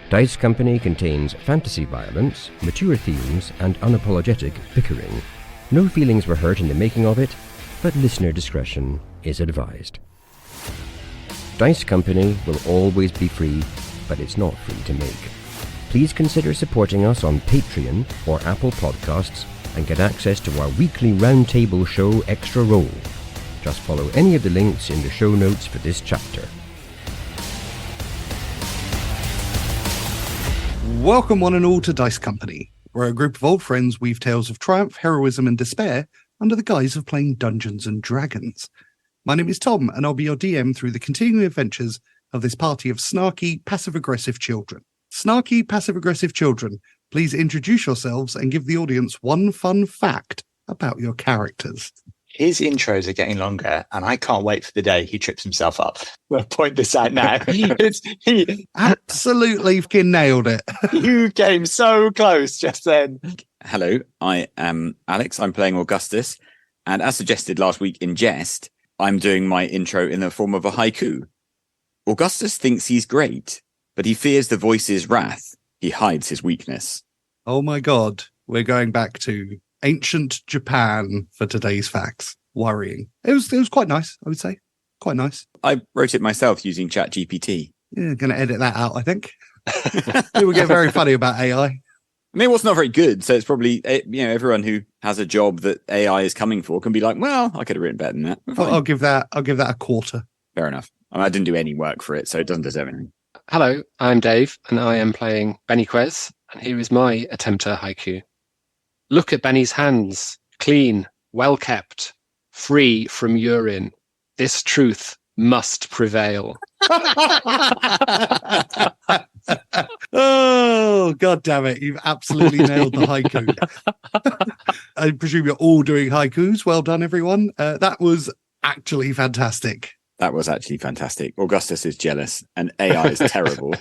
Dice Company contains fantasy violence, mature themes, and unapologetic bickering. No feelings were hurt in the making of it, but listener discretion is advised. Dice Company will always be free, but it's not free to make. Please consider supporting us on Patreon or Apple Podcasts and get access to our weekly roundtable show Extra Roll. Just follow any of the links in the show notes for this chapter. Welcome one and all to Dice Company, where a group of old friends weave tales of triumph, heroism and despair under the guise of playing Dungeons and Dragons. My name is Tom, and I'll be your DM through the continuing adventures of this party of snarky, passive-aggressive children. Snarky, passive-aggressive children, please introduce yourselves and give the audience one fun fact about your characters. His intros are getting longer, and I can't wait for the day he trips himself up. I'll point this out now. He absolutely fucking nailed it. You came so close just then. Hello, I am Alex. I'm playing Augustus, and as suggested last week in jest, I'm doing my intro in the form of a haiku. Augustus thinks he's great, but he fears the voice's wrath. He hides his weakness. Oh my god, we're going back to ancient Japan for today's facts. Worrying. It was quite nice, I would say. Quite nice. I wrote it myself using ChatGPT. Yeah, going to edit that out, I think. People get very funny about AI. I mean, it was not very good, so it's probably, everyone who has a job that AI is coming for can be like, well, I could have written better than that. I'll give that a quarter. Fair enough. I didn't do any work for it, so it doesn't deserve anything. Hello, I'm Dave, and I am playing Benny Quez, and here is my attempt at a haiku. Look at Benny's hands, clean, well kept, free from urine. This truth must prevail. Oh, god damn it. You've absolutely nailed the haiku. I presume you're all doing haikus. Well done, everyone. That was actually fantastic. That was actually fantastic. Augustus is jealous, and AI is terrible.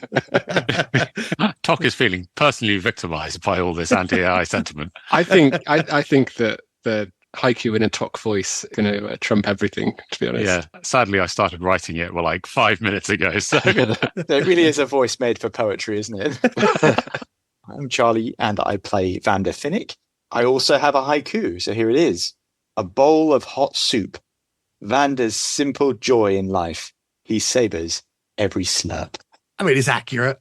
Tock is feeling personally victimized by all this anti-AI sentiment. I think that the haiku in a Tock voice is going to trump everything, to be honest. Yeah, sadly, I started writing it 5 minutes ago. So There really is a voice made for poetry, isn't it? I'm Charlie, and I play Vander Finnick. I also have a haiku, so here it is. A bowl of hot soup. Vander's simple joy in life. He sabers every slurp. I mean, it's accurate.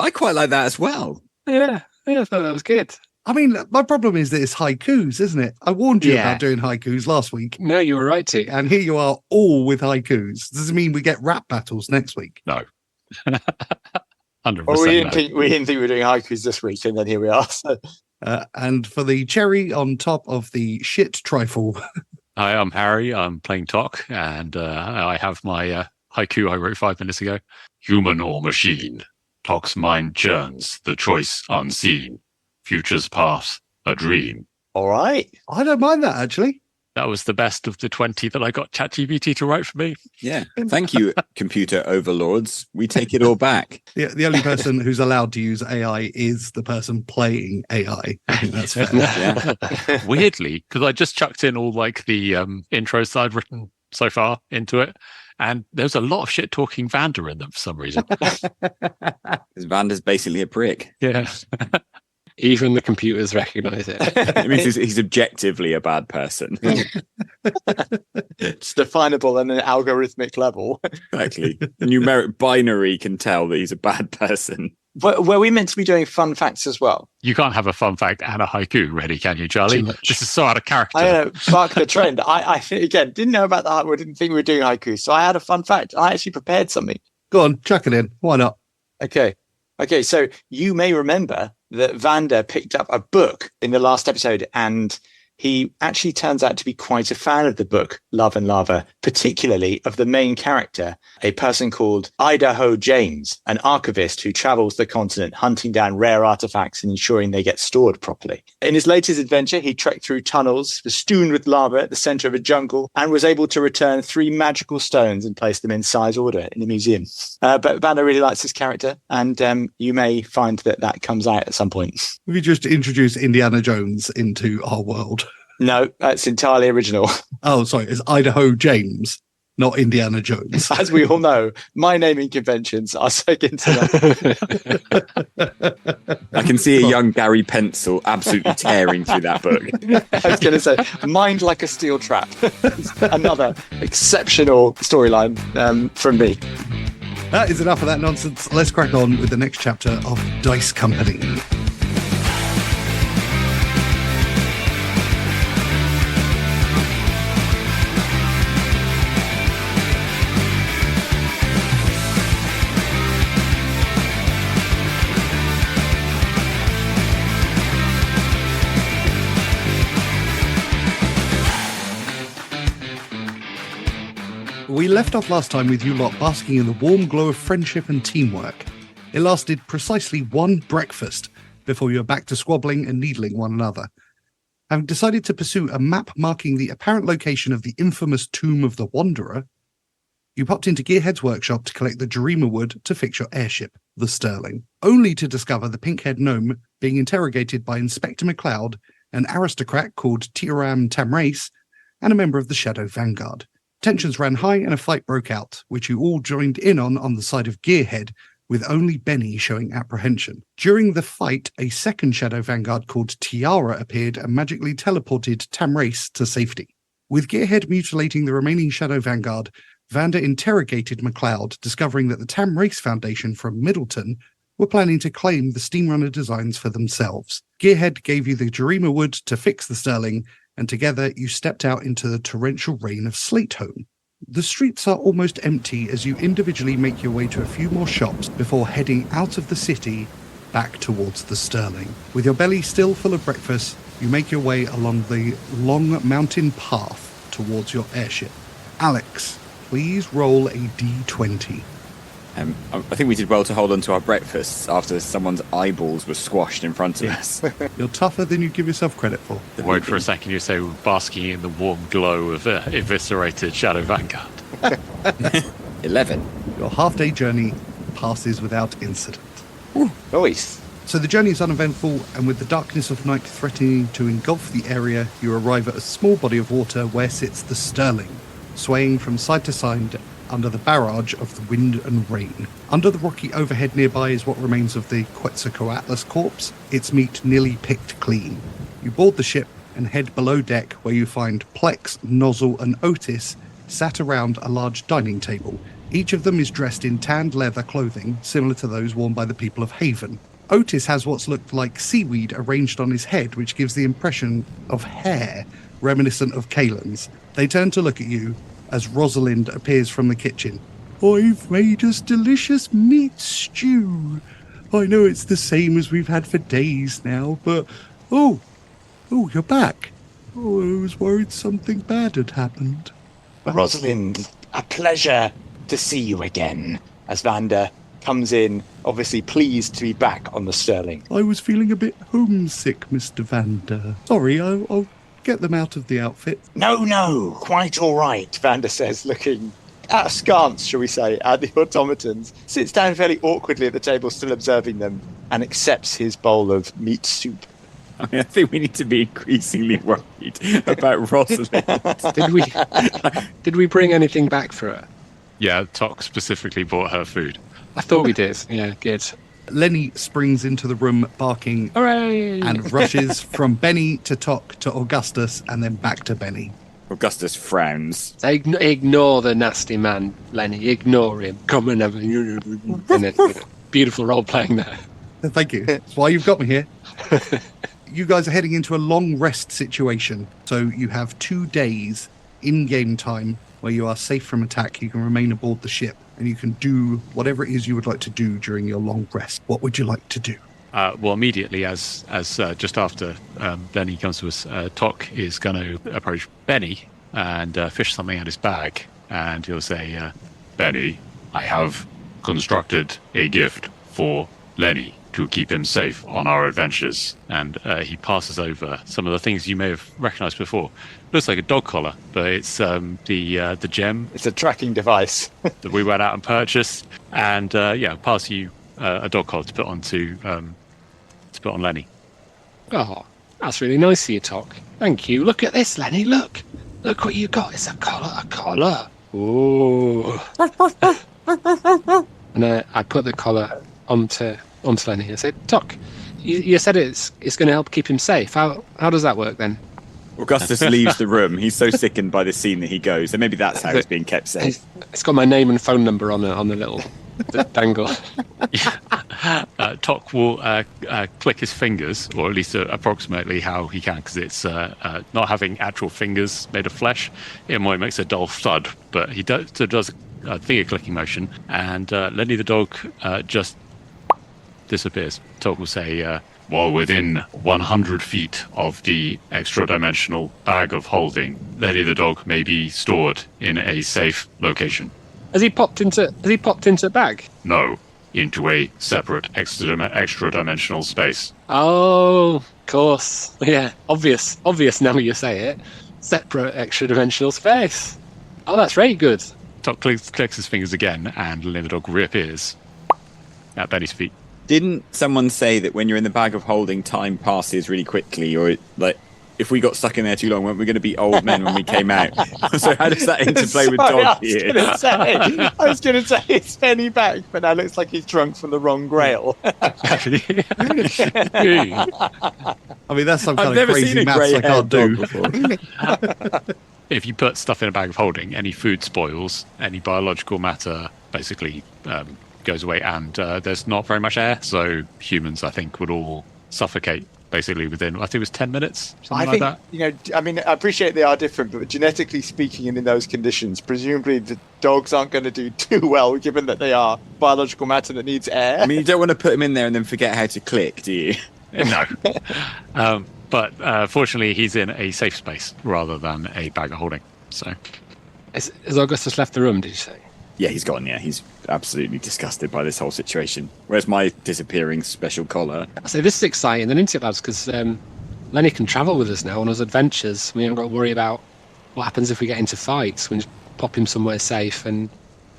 I quite like that as well. Yeah, I thought that was good. I mean, my problem is that it's haikus, isn't it? I warned you about doing haikus last week. No, you were right to. And here you are all with haikus. Does it mean we get rap battles next week? No. 100%. Well, we didn't think we were doing haikus this week, and then here we are. So. And for the cherry on top of the shit trifle. Hi, I'm Harry. I'm playing Tock, and I have my haiku I wrote 5 minutes ago. Human or machine, Tock's mind churns, the choice unseen. Future's path, a dream. All right. I don't mind that, actually. That was the best of the 20 that I got ChatGPT to write for me. Yeah. Thank you, computer overlords. We take it all back. The only person who's allowed to use AI is the person playing AI. I think that's fair. Yeah. Weirdly, because I just chucked in all the intros that I've written so far into it, and there's a lot of shit talking Vander in them for some reason. Because Vander's basically a prick. Yeah. Even the computers recognize it. It means he's objectively a bad person. It's definable on an algorithmic level. Exactly. The numeric binary can tell that he's a bad person. But were we meant to be doing fun facts as well? You can't have a fun fact and a haiku ready, can you, Charlie? This is so out of character. I know, buck the trend. I again, didn't know about the haiku, didn't think we were doing haiku. So I had a fun fact. I actually prepared something. Go on, chuck it in. Why not? Okay, so you may remember that Vander picked up a book in the last episode, and he actually turns out to be quite a fan of the book, Love and Lava, particularly of the main character, a person called Idaho James, an archivist who travels the continent hunting down rare artifacts and ensuring they get stored properly. In his latest adventure, he trekked through tunnels festooned with lava at the center of a jungle and was able to return 3 magical stones and place them in size order in the museum. But Vander really likes this character, and you may find that comes out at some point. We just introduce Indiana Jones into our world. No, that's entirely original. Oh, sorry. It's Idaho James. not Indiana Jones. As we all know, my naming conventions are second to none. I can see a young Gary Pencil absolutely tearing through that book. I was going to say, mind like a steel trap. Another exceptional storyline from me. That is enough of that nonsense. Let's crack on with the next chapter of Dice Company. We left off last time with you lot basking in the warm glow of friendship and teamwork. It lasted precisely one breakfast before you were back to squabbling and needling one another. Having decided to pursue a map marking the apparent location of the infamous Tomb of the Wanderer, you popped into Gearhead's workshop to collect the Dreamer wood to fix your airship, the Sterling, only to discover the pink-haired gnome being interrogated by Inspector McLeod, an aristocrat called Tiram Tamrace, and a member of the Shadow Vanguard. Tensions ran high and a fight broke out, which you all joined in on the side of Gearhead, with only Benny showing apprehension. During the fight, a second Shadow Vanguard called Tiara appeared and magically teleported Tamrace to safety. With Gearhead mutilating the remaining Shadow Vanguard, Vander interrogated McLeod, discovering that the Tamrace Foundation from Middleton were planning to claim the Steamrunner designs for themselves. Gearhead gave you the Dreamer wood to fix the Sterling, and together you stepped out into the torrential rain of Slatehome. The streets are almost empty as you individually make your way to a few more shops before heading out of the city back towards the Sterling. With your belly still full of breakfast, you make your way along the long mountain path towards your airship. Alex, please roll a d20. I think we did well to hold on to our breakfasts after someone's eyeballs were squashed in front of us. You're tougher than you give yourself credit for. Wait for a second, you say we're basking in the warm glow of eviscerated Shadow Vanguard. 11. Your half-day journey passes without incident. Nice. So the journey is uneventful, and with the darkness of night threatening to engulf the area, you arrive at a small body of water where sits the Sterling, swaying from side to side under the barrage of the wind and rain. Under the rocky overhead nearby is what remains of the Quetzalcoatlus corpse, its meat nearly picked clean. You board the ship and head below deck, where you find Plex, Nozzle and Otis sat around a large dining table. Each of them is dressed in tanned leather clothing, similar to those worn by the people of Haven. Otis has what's looked like seaweed arranged on his head, which gives the impression of hair, reminiscent of Kaelin's. They turn to look at you as Rosalind appears from the kitchen. I've made us delicious meat stew. I know it's the same as we've had for days now, but... Oh, you're back. Oh, I was worried something bad had happened. Rosalind, a pleasure to see you again. As Vander comes in, obviously pleased to be back on the Sterling. I was feeling a bit homesick, Mr. Vander. Sorry, I'll get them out of the outfit. No, quite all right, Vander says, looking askance, shall we say, at the automatons, sits down fairly awkwardly at the table, still observing them, and accepts his bowl of meat soup. I think we need to be increasingly worried about Rosalind. Did we bring anything back for her? Yeah, Tock specifically bought her food. I thought we did. Yeah, good. Lenny springs into the room barking. Hooray! And rushes from Benny to Tock to Augustus and then back to Benny. Augustus frowns. Ignore the nasty man, Lenny. Ignore him. Come and have a... Beautiful role-playing there. Thank you. That's why you've got me here. You guys are heading into a long rest situation. So you have 2 days in-game time where you are safe from attack. You can remain aboard the ship and you can do whatever it is you would like to do during your long rest. What would you like to do? Well, immediately as just after Benny comes to us, Tock is going to approach Benny and fish something out his bag. And he'll say, Benny, I have constructed a gift for Lenny to keep him safe on our adventures. And he passes over some of the things you may have recognized before. Looks like a dog collar, but it's the gem. It's a tracking device that we went out and purchased. And pass you a dog collar to put on Lenny. Oh, that's really nice of you, Tock. Thank you. Look at this, Lenny. Look what you got. It's a collar. Ooh. And I put the collar onto Lenny. I said, Tock, you said it's going to help keep him safe. How does that work then? Augustus leaves the room. He's so sickened by the scene that he goes. And maybe that's how he's being kept safe. It's got my name and phone number on the little dangle. Tock will click his fingers, or at least approximately how he can, because it's not having actual fingers made of flesh. It might makes a dull thud, but he does a finger clicking motion, and Lenny the dog just disappears. Tock will say, while within 100 feet of the extra-dimensional bag of holding, Lenny the dog may be stored in a safe location. Has he popped into a bag? No, into a separate extra-dimensional space. Oh, of course. Yeah, obvious now you say it. Separate extra-dimensional space. Oh, that's very good. Tock clicks his fingers again, and Lenny the dog reappears at Benny's feet. Didn't someone say that when you're in the bag of holding, time passes really quickly? Or, if we got stuck in there too long, weren't we going to be old men when we came out? So how does that interplay with Dog here? I was going to say it's Benny back, but now it looks like he's drunk from the wrong grail. I mean, that's some kind of crazy maths I can't do. Before. If you put stuff in a bag of holding, any food spoils, any biological matter basically goes away, and there's not very much air, so humans, I think, would all suffocate basically within, I think it was 10 minutes, something like that. I mean, I appreciate they are different, but genetically speaking and in those conditions, presumably the dogs aren't going to do too well, given that they are biological matter that needs air. I mean, you don't want to put them in there and then forget how to click, do you? No. But fortunately, he's in a safe space rather than a bag of holding. So, Has Augustus left the room, did you say? Yeah, he's gone, yeah. He's absolutely disgusted by this whole situation. Where's my disappearing special collar? I say, this is exciting, then, isn't it, lads? Because Lenny can travel with us now on his adventures. We haven't got to worry about what happens if we get into fights. We can just pop him somewhere safe and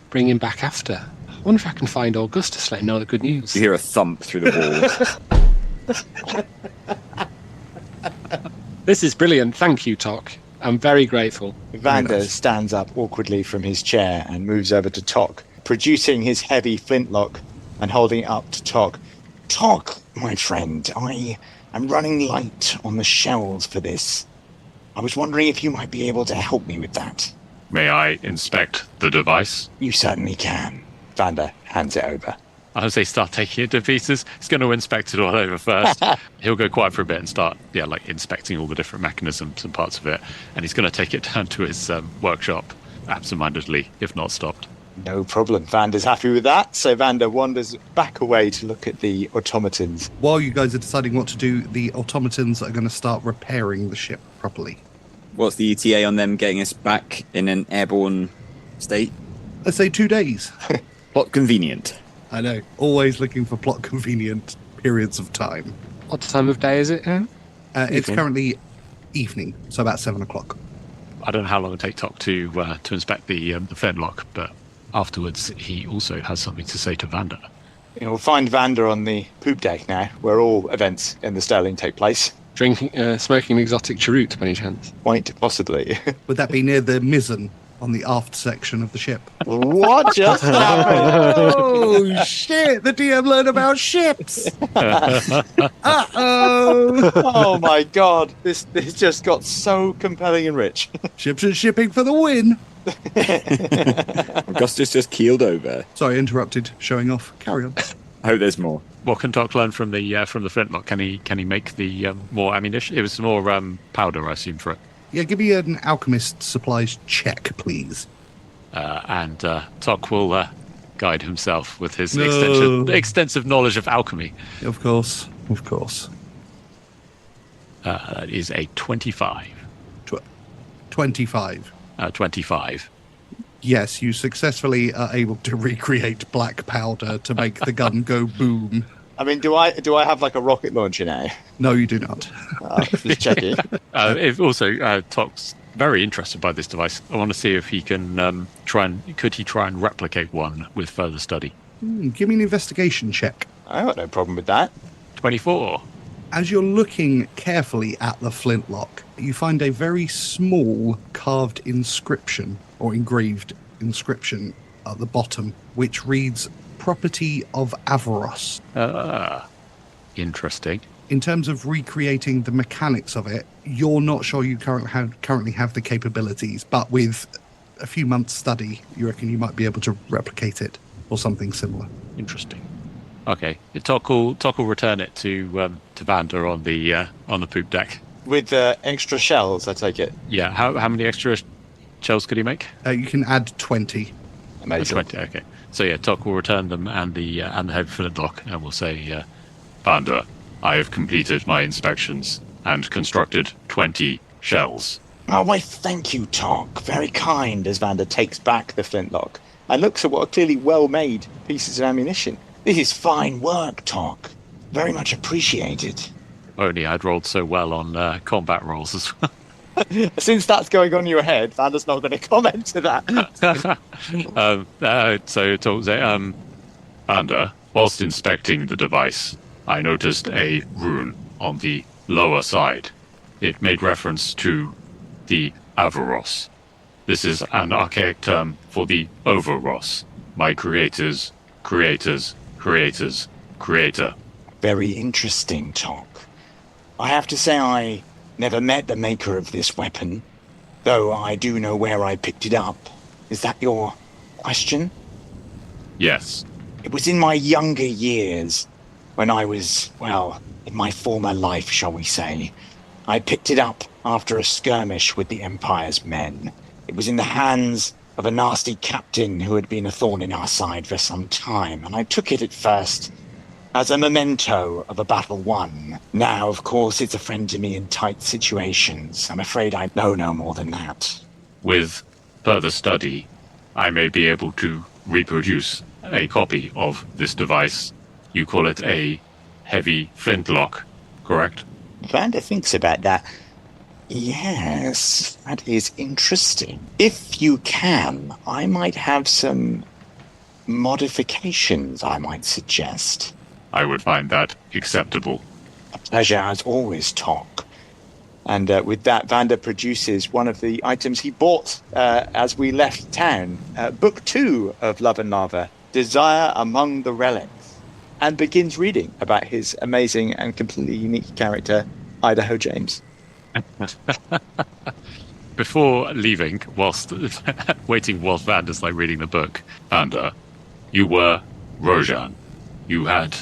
bring him back after. I wonder if I can find Augustus, let him know the good news. You hear a thump through the walls. This is brilliant. Thank you, Tock. I'm very grateful. Vander stands up awkwardly from his chair and moves over to Tock, producing his heavy flintlock and holding it up to Tock. Tock, my friend, I am running light on the shells for this. I was wondering if you might be able to help me with that. May I inspect the device? You certainly can. Vander hands it over. As they start taking it to pieces, he's going to inspect it all over first. He'll go quiet for a bit and start, inspecting all the different mechanisms and parts of it. And he's going to take it down to his workshop, absentmindedly, if not stopped. No problem. Vander's happy with that. So Vander wanders back away to look at the automatons. While you guys are deciding what to do, the automatons are going to start repairing the ship properly. What's the ETA on them getting us back in an airborne state? Let's say 2 days. Plot convenient. I know. Always looking for plot convenient periods of time. What time of day is it now? It's currently evening, so about 7 o'clock. I don't know how long it'll take Tock to inspect the flintlock, but afterwards he also has something to say to Vander. We'll find Vander on the poop deck now, where all events in the Sterling take place. Smoking an exotic cheroot, by any chance? Quite possibly. Would that be near the mizzen on the aft section of the ship? What just happened? Oh, shit! The DM learned about ships! Uh-oh! Oh, my God. This just got so compelling and rich. Ships and shipping for the win! Augustus just keeled over. Sorry, interrupted. Showing off. Carry on. I hope there's more. What can Tock learn from the flintlock? Can he make the more ammunition? It was more powder, I assume, for it. Yeah, give me an alchemist supplies check, please. And Tock will guide himself with his extensive knowledge of alchemy. Of course. That is a 25. 25. 25. Yes, you successfully are able to recreate black powder to make the gun go boom. I mean, do I have like a rocket launcher now? No, you do not. Just checking. Tock's very interested by this device. I want to see if he can try and replicate one with further study. Give me an investigation check. I got no problem with that. 24. As you're looking carefully at the flintlock, you find a very small carved inscription, or engraved inscription, at the bottom, which reads, Property of Avaros. Interesting. In terms of recreating the mechanics of it, you're not sure you currently have the capabilities, but with a few months' study, you reckon you might be able to replicate it, or something similar. Interesting. Okay, Tock will return it to Vander on the poop deck. With extra shells, I take it. Yeah. How many extra shells could he make? You can add 20. Amazing. 20. Okay. So yeah, Tock will return them and the heavy flintlock, and will say, Vander, I have completed my inspections and constructed 20 shells. Oh, why, thank you, Tock. Very kind, as Vander takes back the flintlock and looks at what are clearly well-made pieces of ammunition. This is fine work, Tock. Very much appreciated. Only I'd rolled so well on combat rolls as well. Since that's going on in your head, Vander's not going to comment to that. So Tock says, Vander, whilst inspecting the device, I noticed a rune on the lower side. It made reference to the Avaros. This is an archaic term for the Overros, my creator. Very interesting, Tock. I have to say I never met the maker of this weapon, though I do know where I picked it up. Is that your question? Yes. It was in my younger years, when I was, well, in my former life, shall we say. I picked it up after a skirmish with the Empire's men. It was in the hands of a nasty captain who had been a thorn in our side for some time, and I took it at first as a memento of a battle won. Now, of course, it's a friend to me in tight situations. I'm afraid I know no more than that. With further study, I may be able to reproduce a copy of this device. You call it a heavy flintlock, correct? Vander thinks about that. Yes, that is interesting. If you can, I might have some modifications I might suggest. I would find that acceptable. A pleasure as always, Tock. And with that, Vander produces one of the items he bought as we left town. Book 2 of Love and Lava, Desire Among the Relics, and begins reading about his amazing and completely unique character, Idaho James. Before leaving, waiting whilst Vander's reading the book, Vander, you were Rojan. You had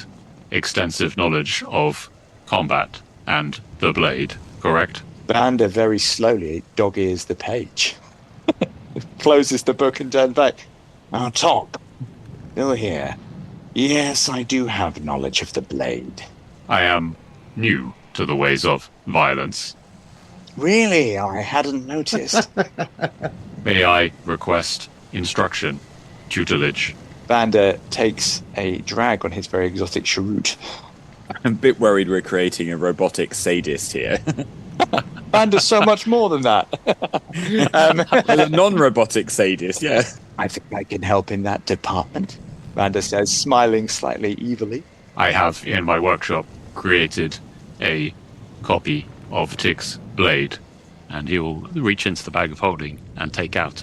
extensive knowledge of combat and the blade, correct? Vander very slowly dog-ears the page. Closes the book and turns back. Now, Tock, still here. Yes, I do have knowledge of the blade. I am new to the ways of violence. Really? I hadn't noticed. May I request instruction, tutelage? Vander takes a drag on his very exotic cheroot. I'm a bit worried we're creating a robotic sadist here. Vander's so much more than that. A non-robotic sadist, yeah. I think I can help in that department, Vander says, smiling slightly evilly. I have, in my workshop, created a copy of Tick's blade, and he will reach into the bag of holding and take out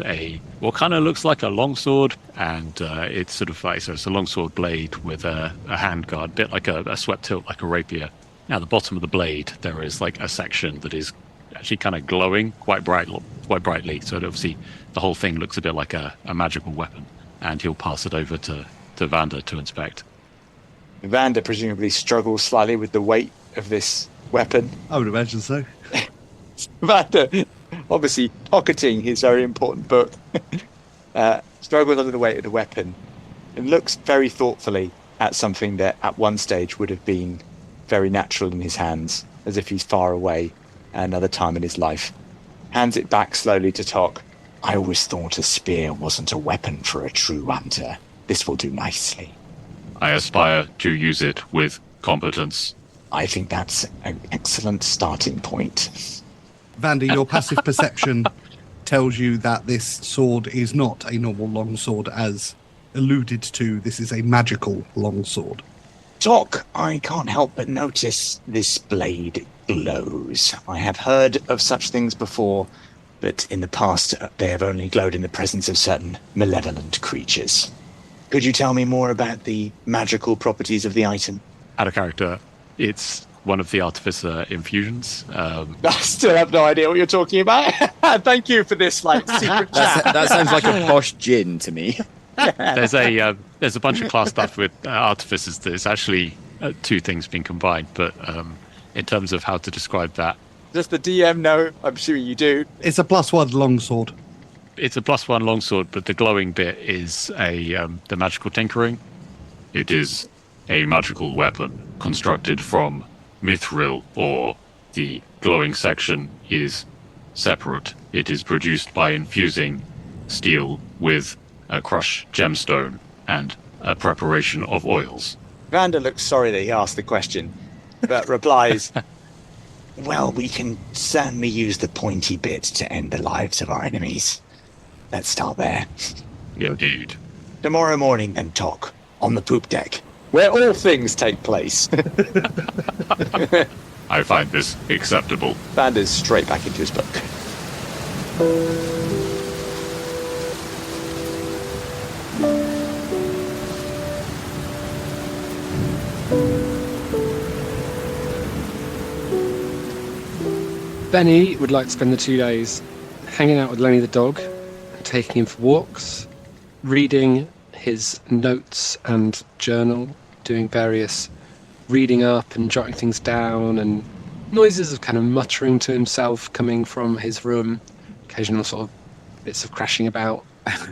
what kind of looks like a longsword, and it's sort of so it's a longsword blade with a handguard, a bit like a swept hilt, like a rapier. At the bottom of the blade, there is a section that is actually kind of glowing quite brightly, so obviously the whole thing looks a bit like a magical weapon, and he'll pass it over to Vander to inspect. Vander presumably struggles slightly with the weight of this weapon. I would imagine so. Vander, obviously pocketing his very important book, struggles under the weight of the weapon and looks very thoughtfully at something that at one stage would have been very natural in his hands, as if he's far away at another time in his life. Hands it back slowly to Tock. I always thought a spear wasn't a weapon for a true hunter. This will do nicely. I aspire to use it with competence. I think that's an excellent starting point. Vander, your passive perception tells you that this sword is not a normal longsword, as alluded to. This is a magical longsword. Tock, I can't help but notice this blade glows. I have heard of such things before, but in the past they have only glowed in the presence of certain malevolent creatures. Could you tell me more about the magical properties of the item? Out of character, it's one of the artificer infusions. I still have no idea what you're talking about. Thank you for this secret chat. That sounds like a posh gin to me. There's a bunch of class stuff with artificers that it's actually two things being combined, but in terms of how to describe that, Does the DM know? I'm assuming you do. It's a +1 longsword. it's a +1 longsword, but the glowing bit is the magical tinkering. It is a magical weapon constructed from mithril ore. The glowing section is separate. It is produced by infusing steel with a crushed gemstone and a preparation of oils. Vander looks sorry that he asked the question, but replies, well, we can certainly use the pointy bit to end the lives of our enemies. Let's start there. Indeed. Tomorrow morning, then, Tock, on the poop deck, where all things take place. I find this acceptable. Vander's straight back into his book. Benny would like to spend the 2 days hanging out with Lenny the dog, taking him for walks, reading his notes and journal, doing various reading up and jotting things down, and noises of kind of muttering to himself coming from his room, occasional sort of bits of crashing about.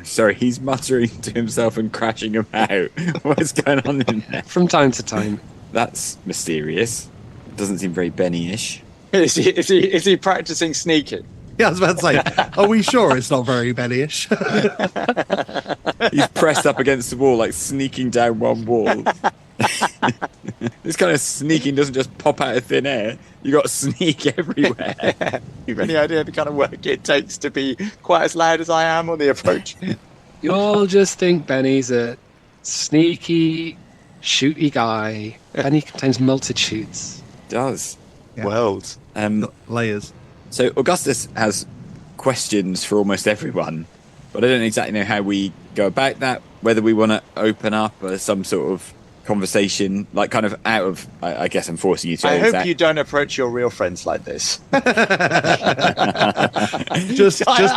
Sorry, he's muttering to himself and crashing about. What's going on in there? From time to time. That's mysterious. Doesn't seem very Benny-ish. Is he practicing sneaking? Yeah, I was about to say, are we sure it's not very Benny-ish? He's pressed up against the wall, like sneaking down one wall. This kind of sneaking doesn't just pop out of thin air. You got to sneak everywhere. You've any idea the kind of work it takes to be quite as loud as I am on the approach? You all just think Benny's a sneaky, shooty guy. Benny contains multitudes. Does. Yeah. Worlds. Layers. So Augustus has questions for almost everyone, but I don't exactly know how we go about that, whether we want to open up some sort of conversation, like kind of out of, I guess I'm forcing you to. I hope you don't approach your real friends like this. I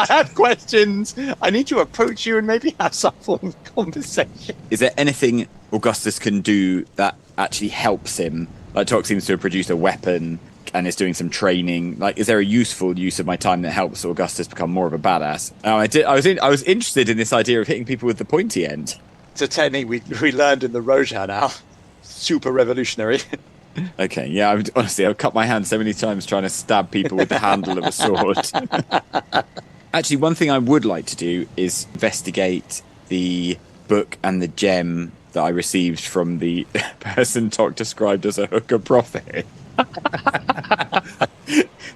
have questions. I need to approach you and maybe have some form of conversation. Is there anything Augustus can do that actually helps him? Like Tock seems to have produced a weapon and is doing some training. Like, is there a useful use of my time that helps Augustus become more of a badass? I was interested in this idea of hitting people with the pointy end. It's a technique we learned in the Roja now. Super revolutionary. Okay, yeah, I've cut my hand so many times trying to stab people with the handle of a sword. Actually, one thing I would like to do is investigate the book and the gem that I received from the person Tock described as a hooker prophet.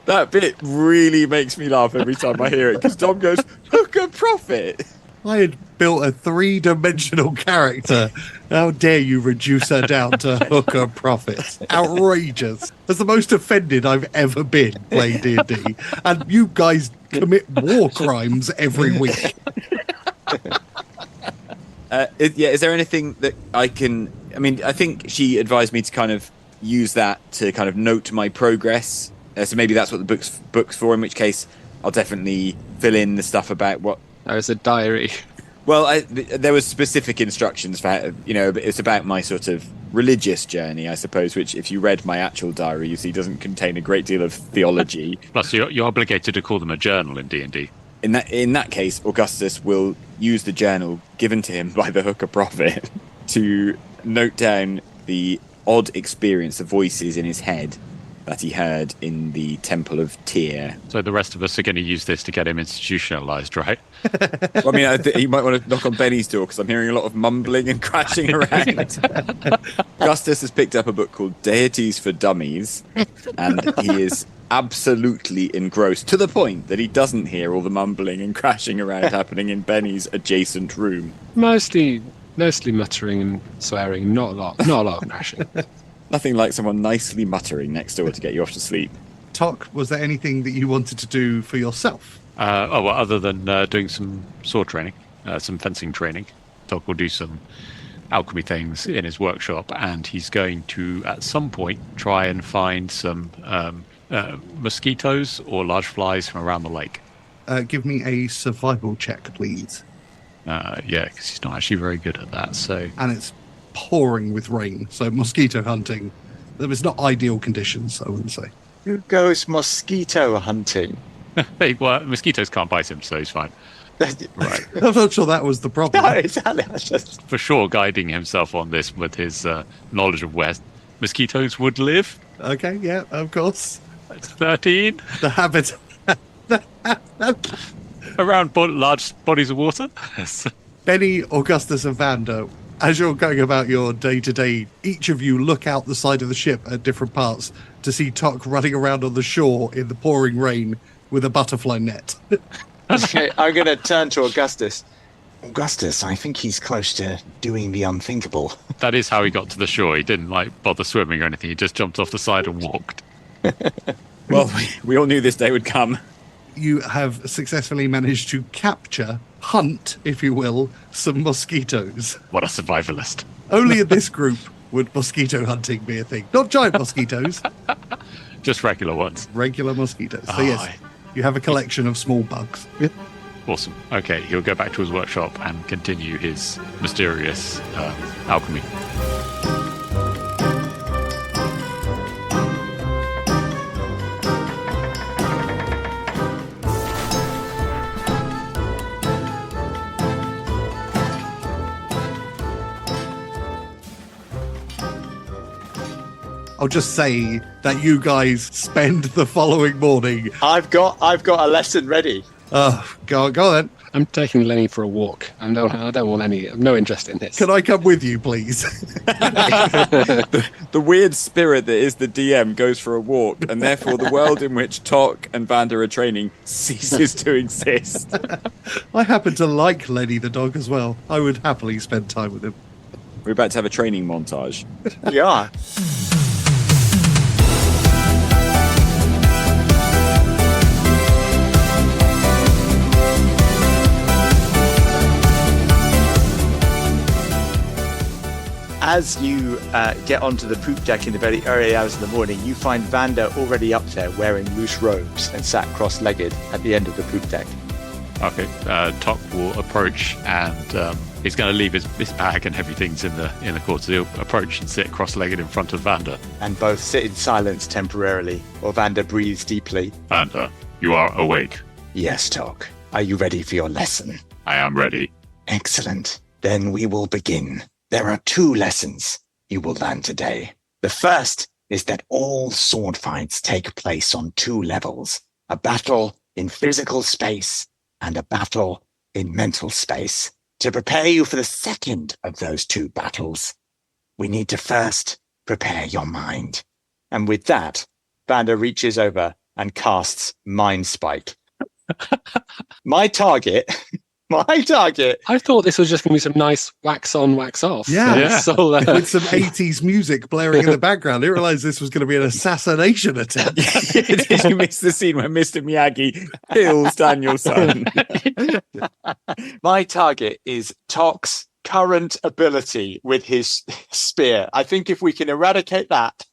That bit really makes me laugh every time I hear it, because Tom goes, hooker prophet. I had built a 3-dimensional character. How dare you reduce her down to hooker profit? Outrageous. That's the most offended I've ever been playing D&D. And you guys commit war crimes every week. Is there anything that I can... I mean, I think she advised me to kind of use that to kind of note my progress. So maybe that's what the book's for, in which case I'll definitely fill in the stuff about what... There's a diary. Well, there was specific instructions for, it's about my sort of religious journey, I suppose, which if you read my actual diary, you see doesn't contain a great deal of theology. Plus, you're obligated to call them a journal in D&D. In that case, Augustus will use the journal given to him by the hooker prophet to note down the odd experience, the voices in his head that he heard in the Temple of Tyr. So the rest of us are going to use this to get him institutionalized, right? Well, I mean, he might want to knock on Benny's door because I'm hearing a lot of mumbling and crashing around. Augustus has picked up a book called Deities for Dummies, and he is absolutely engrossed to the point that he doesn't hear all the mumbling and crashing around happening in Benny's adjacent room. Mostly Mostly muttering and swearing, not a lot of crashing. Nothing like someone nicely muttering next door to get you off to sleep. Tock, was there anything that you wanted to do for yourself? Other than doing some sword training, some fencing training, Tock will do some alchemy things in his workshop, and he's going to, at some point, try and find some mosquitoes or large flies from around the lake. Give me a survival check, please. Because he's not actually very good at that. So, And it's pouring with rain, so mosquito hunting. It's not ideal conditions, I wouldn't say. Who goes mosquito hunting? well, mosquitoes can't bite him, so he's fine. Right. I'm not sure that was the problem. No, exactly. I just... For sure, guiding himself on this with his knowledge of where mosquitoes would live. Okay, yeah, of course. That's 13. The habit. Around large bodies of water. Benny, Augustus, and Vander, as you're going about your day-to-day, each of you look out the side of the ship at different parts to see Tock running around on the shore in the pouring rain with a butterfly net. Okay, I'm going to turn to Augustus. Augustus, I think he's close to doing the unthinkable. That is how he got to the shore. He didn't bother swimming or anything. He just jumped off the side and walked. Well, we all knew this day would come. You have successfully managed to hunt, if you will, some mosquitoes. What a survivalist. Only in this group would mosquito hunting be a thing. Not giant mosquitoes, Just regular ones. regular mosquitoes. So yes, you have a collection of small bugs. Awesome. Okay, he'll go back to his workshop and continue his mysterious alchemy. I'll just say that you guys spend the following morning. I've got a lesson ready. Oh, go on then. I'm taking Lenny for a walk. I don't want any. I have no interest in this. Can I come with you, please? The weird spirit that is the DM goes for a walk, and therefore the world in which Tock and Vander are training ceases to exist. I happen to like Lenny the dog as well. I would happily spend time with him. We're about to have a training montage. Yeah. As you get onto the poop deck in the very early hours of the morning, you find Vander already up there wearing loose robes and sat cross-legged at the end of the poop deck. Okay, Tock will approach and he's going to leave his bag and everything's in the quarters. He'll approach and sit cross-legged in front of Vander. And both sit in silence temporarily, while Vander breathes deeply. Vander, you are awake. Yes, Tock. Are you ready for your lesson? I am ready. Excellent. Then we will begin. There are 2 lessons you will learn today. The first is that all sword fights take place on 2 levels, a battle in physical space and a battle in mental space. To prepare you for the second of those 2 battles, we need to first prepare your mind. And with that, Vander reaches over and casts Mind Spike. My target. I thought this was just going to be some nice wax on, wax off. Yeah. So, With some 80s music blaring in the background. I didn't realize this was going to be an assassination attempt. Did you miss the scene where Mr. Miyagi kills Danielson? My target is Tock's current ability with his spear. I think if we can eradicate that,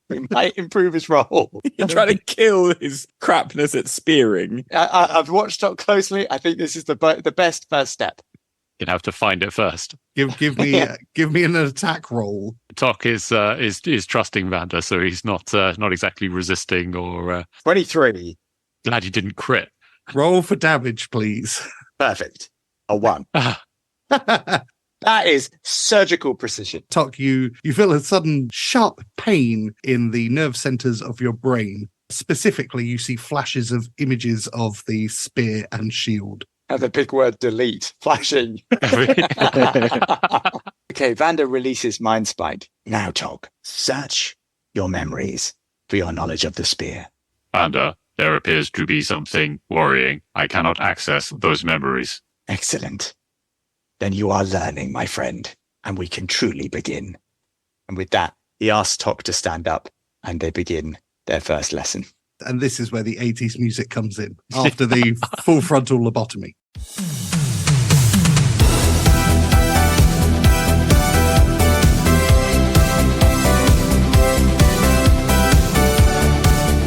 we might improve his roll. You're trying to kill his crapness at spearing. I've watched Tock closely. I think this is the best first step. You'd have to find it first. Give me an attack roll. Tock is trusting Vander, so he's not exactly resisting or. 23. Glad you didn't crit. Roll for damage, please. Perfect. A 1. That is surgical precision. Tock, you feel a sudden sharp pain in the nerve centers of your brain. Specifically, you see flashes of images of the spear and shield. And the big word delete flashing. Okay, Vander releases Mind Spike. Now, Tock, search your memories for your knowledge of the spear. Vander, there appears to be something worrying. I cannot access those memories. Excellent. then you are learning, my friend, and we can truly begin. And with that, he asks Tock to stand up, and they begin their first lesson. And this is where the 80s music comes in, after the full frontal lobotomy.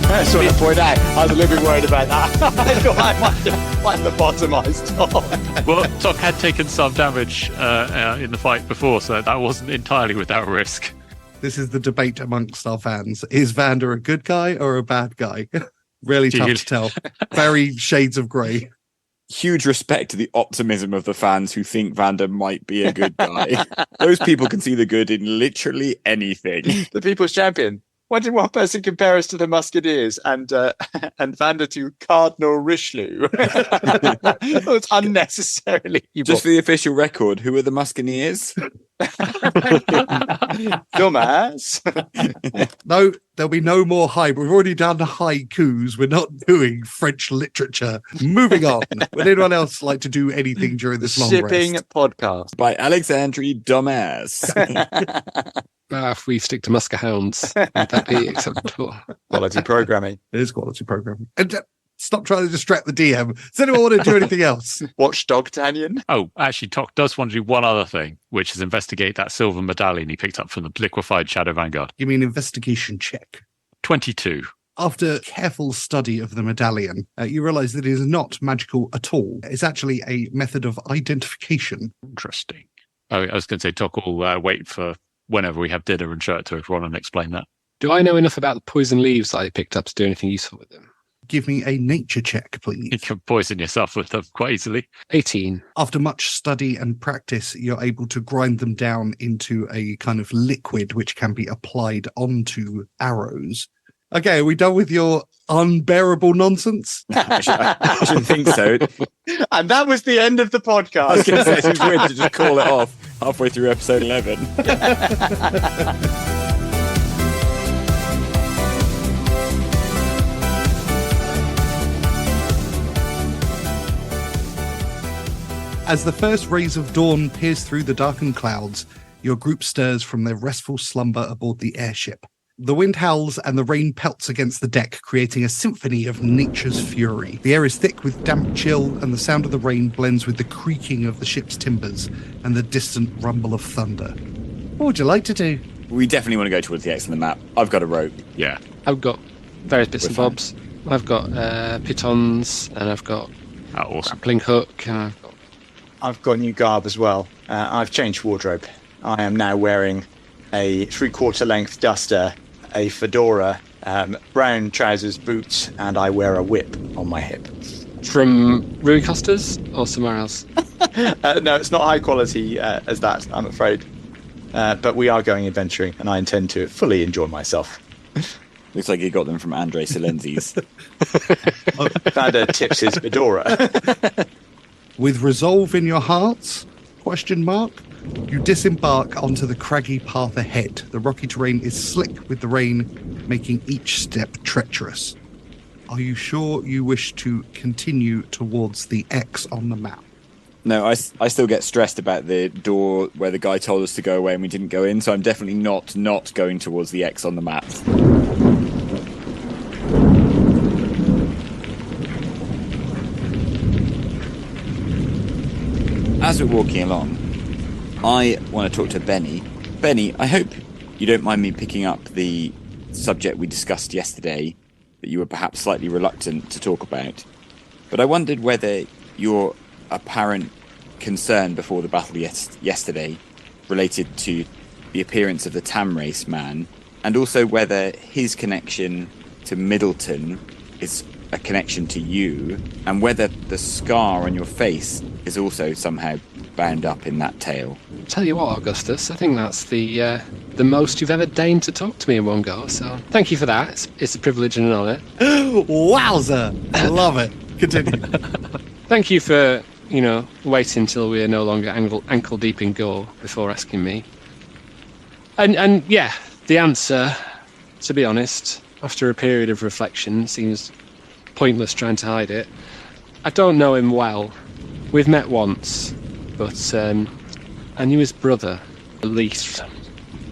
I just want to point out, I was a little bit worried about that. I thought I might have lobotomized Tock. Well, Tock had taken some damage in the fight before, so that wasn't entirely without risk. This is the debate amongst our fans. Is Vander a good guy or a bad guy? Really tough to tell. Very shades of grey. Huge respect to the optimism of the fans who think Vander might be a good guy. Those people can see the good in literally anything. The people's champion. Why did one person compare us to the Musketeers and Vander to Cardinal Richelieu? It was unnecessarily evil. Just for the official record, who are the Musketeers? Dumbass. No, there'll be no more We've already done haikus. We're not doing French literature. Moving on. Would anyone else like to do anything during this long Shipping rest? podcast. By Alexandre Dumbass. If we stick to Muskehounds, would that be acceptable? Quality programming. It is quality programming. And stop trying to distract the DM. Does anyone want to do anything else? Watch Dogtanian. Oh, actually, Tock does want to do one other thing, which is investigate that silver medallion he picked up from the liquefied Shadow Vanguard. You mean investigation check? 22. After careful study of the medallion, you realise that it is not magical at all. It's actually a method of identification. Interesting. Oh, I was going to say, Tock will wait for whenever we have dinner and show it to everyone and explain that. Do I know enough about the poison leaves that I picked up to do anything useful with them? Give me a nature check, please. You can poison yourself with them quite easily. 18. After much study and practice, you're able to grind them down into a kind of liquid which can be applied onto arrows. Okay, are we done with your unbearable nonsense? I should think so. And that was the end of the podcast. I was going to say, it seems weird to just call it off halfway through episode 11. As the first rays of dawn pierce through the darkened clouds, your group stirs from their restful slumber aboard the airship. The wind howls and the rain pelts against the deck, creating a symphony of nature's fury. The air is thick with damp chill, and the sound of the rain blends with the creaking of the ship's timbers and the distant rumble of thunder. What would you like to do? We definitely want to go towards the X on the map. I've got a rope. Yeah. I've got various bits We're and fine. bobs. I've got pitons, and I've got Awesome. grappling hook, and I've got new garb as well. I've changed wardrobe. I am now wearing a 3/4 length duster, a fedora, brown trousers, boots, and I wear a whip on my hip. from Ruin Custers or somewhere else? No, it's not high quality as that, I'm afraid. But we are going adventuring, and I intend to fully enjoy myself. Looks like you got them from Andre Silenzi's. Vander tips his fedora. With resolve in your hearts? Question mark. You disembark onto the craggy path ahead. The rocky terrain is slick with the rain, making each step treacherous. Are you sure you wish to continue towards the X on the map? No, I still get stressed about the door where the guy told us to go away and we didn't go in, so I'm definitely not going towards the X on the map. As we're walking along, I want to talk to Benny. Benny, I hope you don't mind me picking up the subject we discussed yesterday that you were perhaps slightly reluctant to talk about. But I wondered whether your apparent concern before the battle yesterday related to the appearance of the Tam race man, and also whether his connection to Middleton is a connection to you, and whether the scar on your face is also somehow bound up in that tale. Tell you what, Augustus, I think that's the most you've ever deigned to talk to me in one go, so thank you for that. It's a privilege and an honour. Wowza! I love it. Continue. Thank you for, waiting till we're no longer ankle deep in gore before asking me. And yeah, the answer, to be honest, after a period of reflection, seems pointless trying to hide it. I don't know him well. We've met once. but I knew his brother, Elias.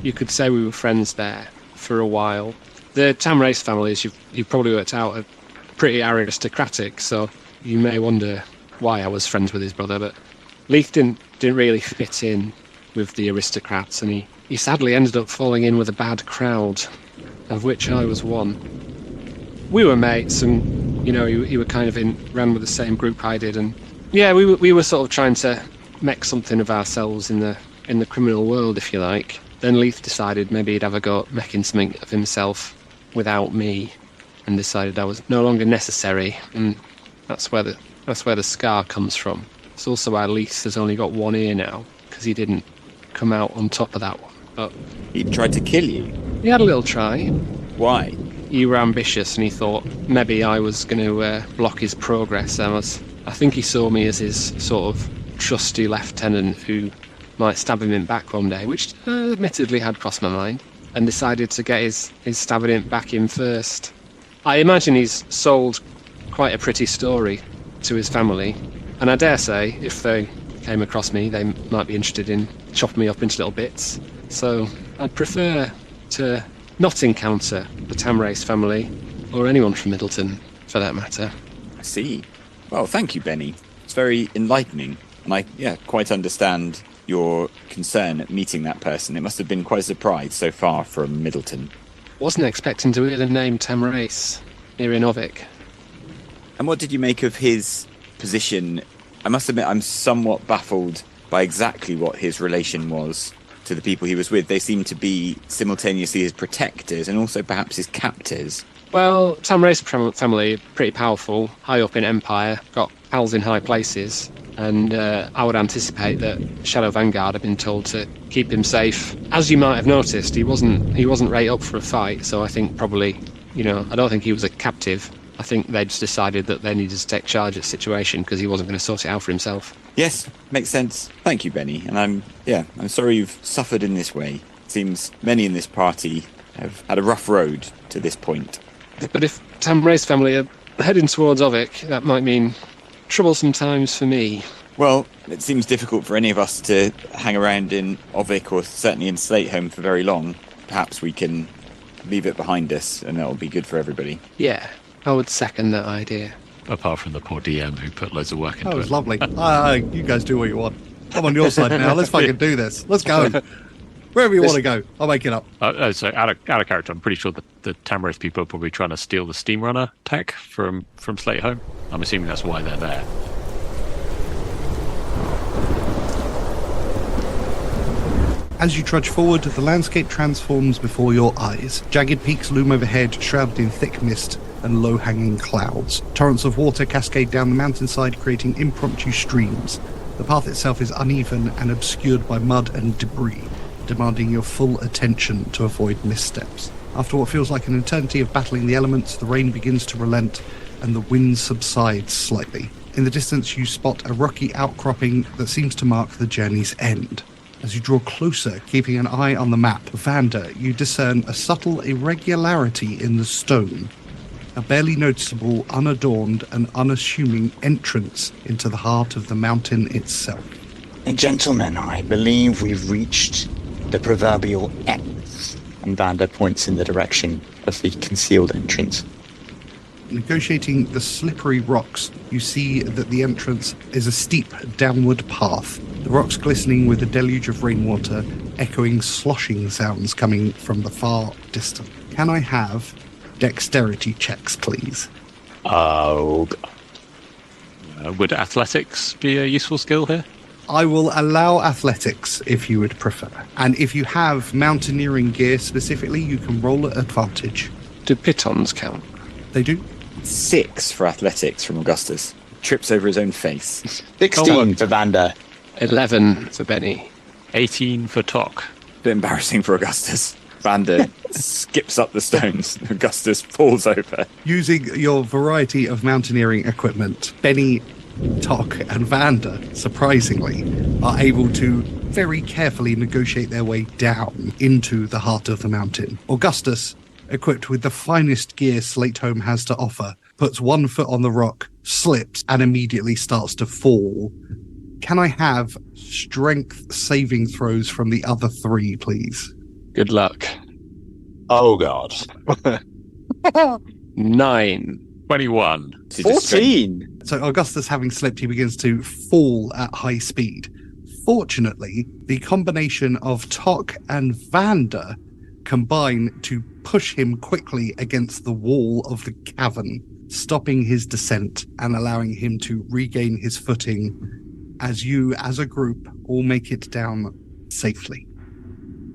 You could say we were friends there for a while. The Tamrace families, you've probably worked out, are pretty aristocratic, so you may wonder why I was friends with his brother, but Leith didn't really fit in with the aristocrats, and he sadly ended up falling in with a bad crowd, of which I was one. We were mates, and he were kind of ran with the same group I did, and yeah, we were sort of trying to make something of ourselves in the criminal world, if you like. Then Leith decided maybe he'd have a go at making something of himself without me, and decided I was no longer necessary, and that's where the scar comes from. It's also why Leith has only got one ear now, because he didn't come out on top of that one. But He tried to kill you. he had a little try. Why? He were ambitious, and he thought maybe I was going to block his progress. I think he saw me as his sort of trusty lieutenant who might stab him in back one day, which admittedly had crossed my mind, and decided to get his stabbing him back in first. I imagine he's sold quite a pretty story to his family, and I dare say if they came across me, they might be interested in chopping me up into little bits. So I'd prefer to not encounter the Tamrace family, or anyone from Middleton, for that matter. I see. Well, thank you, Benny. It's very enlightening, and I quite understand your concern at meeting that person. It must have been quite a surprise so far from Middleton. Wasn't expecting to hear the name Tamrace here in Ovik. And what did you make of his position? I must admit, I'm somewhat baffled by exactly what his relation was to the people he was with. They seem to be simultaneously his protectors and also perhaps his captors. Well, Tamrace family, pretty powerful, high up in Empire, got pals in high places, and I would anticipate that Shadow Vanguard have been told to keep him safe. As you might have noticed, he wasn't right up for a fight, so I think probably, I don't think he was a captive. I think they just decided that they needed to take charge of the situation because he wasn't going to sort it out for himself. Yes, makes sense. Thank you, Benny. And I'm sorry you've suffered in this way. It seems many in this party have had a rough road to this point. But if Tamrace family are heading towards Ovik, that might mean troublesome times for me. Well, it seems difficult for any of us to hang around in Ovik or certainly in Slateholme for very long. Perhaps we can leave it behind us and that'll be good for everybody. Yeah, I would second that idea. Apart from the poor DM who put loads of work into it. That was lovely. You guys do what you want. I'm on your side now. Let's fucking do this. Let's go. Wherever you want to go. I'll make it up. So out of character, I'm pretty sure that the Tamrace people are probably trying to steal the Steam Runner tech from Slateholme. I'm assuming that's why they're there. As you trudge forward, the landscape transforms before your eyes. Jagged peaks loom overhead, shrouded in thick mist and low-hanging clouds. Torrents of water cascade down the mountainside, creating impromptu streams. The path itself is uneven and obscured by mud and debris, demanding your full attention to avoid missteps. After what feels like an eternity of battling the elements, the rain begins to relent and the wind subsides slightly. In the distance, you spot a rocky outcropping that seems to mark the journey's end. As you draw closer, keeping an eye on the map, Vander, you discern a subtle irregularity in the stone. A barely noticeable, unadorned and unassuming entrance into the heart of the mountain itself. Gentlemen, I believe we've reached the proverbial X. And Vander points in the direction of the concealed entrance. Negotiating the slippery rocks, you see that the entrance is a steep downward path. The rocks glistening with a deluge of rainwater, echoing sloshing sounds coming from the far distance. Can I have dexterity checks, please? Oh, God. Would athletics be a useful skill here? I will allow athletics if you would prefer. And if you have mountaineering gear specifically, you can roll at advantage. Do pitons count? They do. 6 for athletics from Augustus. Trips over his own face. 16 for Vander. 11 for Benny. 18 for Tock. Bit embarrassing for Augustus. Vander skips up the stones. Augustus falls over. Using your variety of mountaineering equipment, Benny, Tock and Vander, surprisingly, are able to very carefully negotiate their way down into the heart of the mountain. Augustus, equipped with the finest gear Slateholme has to offer, puts one foot on the rock, slips, and immediately starts to fall Can I have strength saving throws from the other 3, please? Good luck. Oh, God. 9. 21. 14. So Augustus, having slipped, he begins to fall at high speed. Fortunately, the combination of Tock and Vander combine to push him quickly against the wall of the cavern, stopping his descent and allowing him to regain his footing as you, as a group, all make it down safely.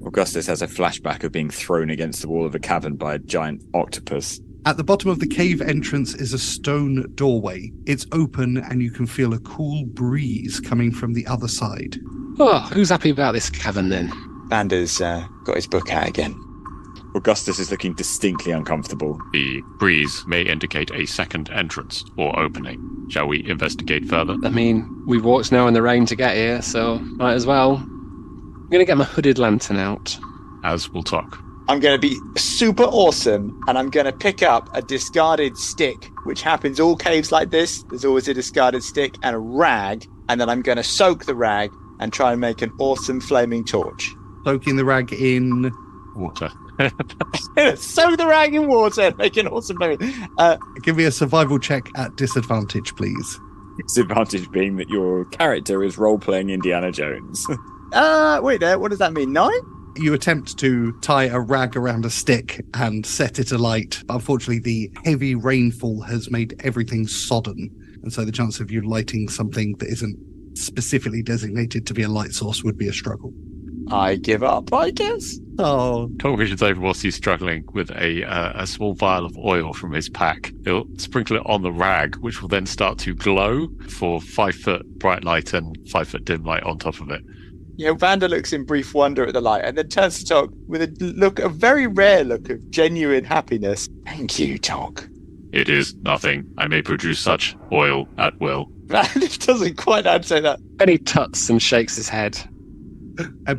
Augustus has a flashback of being thrown against the wall of a cavern by a giant octopus. At the bottom of the cave entrance is a stone doorway. It's open and you can feel a cool breeze coming from the other side. Oh, who's happy about this cavern then? Vander's got his book out again. Augustus is looking distinctly uncomfortable. The breeze may indicate a second entrance or opening. Shall we investigate further? I mean, we've walked now in the rain to get here, so might as well. I'm going to get my hooded lantern out. As will Tock. I'm going to be super awesome, and I'm going to pick up a discarded stick, which happens all caves like this. There's always a discarded stick and a rag, and then I'm going to soak the rag and try and make an awesome flaming torch. Soaking the rag in... Water. Soak the rag in water, make an awesome flaming... Give me a survival check at disadvantage, please. Disadvantage being that your character is role-playing Indiana Jones. Wait there, what does that mean? 9? You attempt to tie a rag around a stick and set it alight. Unfortunately, the heavy rainfall has made everything sodden, and so the chance of you lighting something that isn't specifically designated to be a light source would be a struggle. I give up, I guess. Oh, Tock wishes over whilst he's struggling with a small vial of oil from his pack. He'll sprinkle it on the rag, which will then start to glow for 5-foot bright light and 5-foot dim light on top of it. You know, Vander looks in brief wonder at the light and then turns to Tock with a very rare look of genuine happiness. Thank you, Tock. It is nothing. I may produce such oil at will. Vander doesn't quite know how to say that. Benny tuts and shakes his head.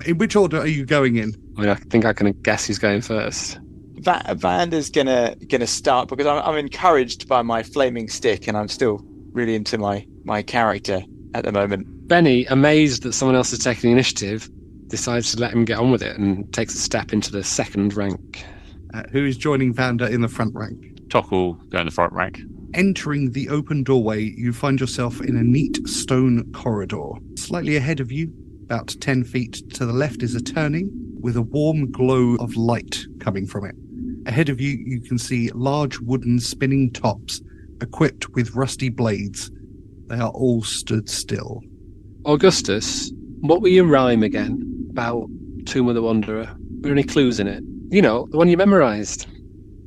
in which order are you going in? I mean, I think I can guess who's going first. Vander's gonna start because I'm encouraged by my flaming stick and I'm still really into my character at the moment. Benny, amazed that someone else is taking the initiative, decides to let him get on with it and takes a step into the second rank. Who is joining Vander in the front rank? Tock will go in the front rank. Entering the open doorway, you find yourself in a neat stone corridor. Slightly ahead of you, about 10 feet to the left, is a turning with a warm glow of light coming from it. Ahead of you, you can see large wooden spinning tops equipped with rusty blades. They are all stood still. Augustus, what were your rhyme again about Tomb of the Wanderer? Were there any clues in it? You know, the one you memorised.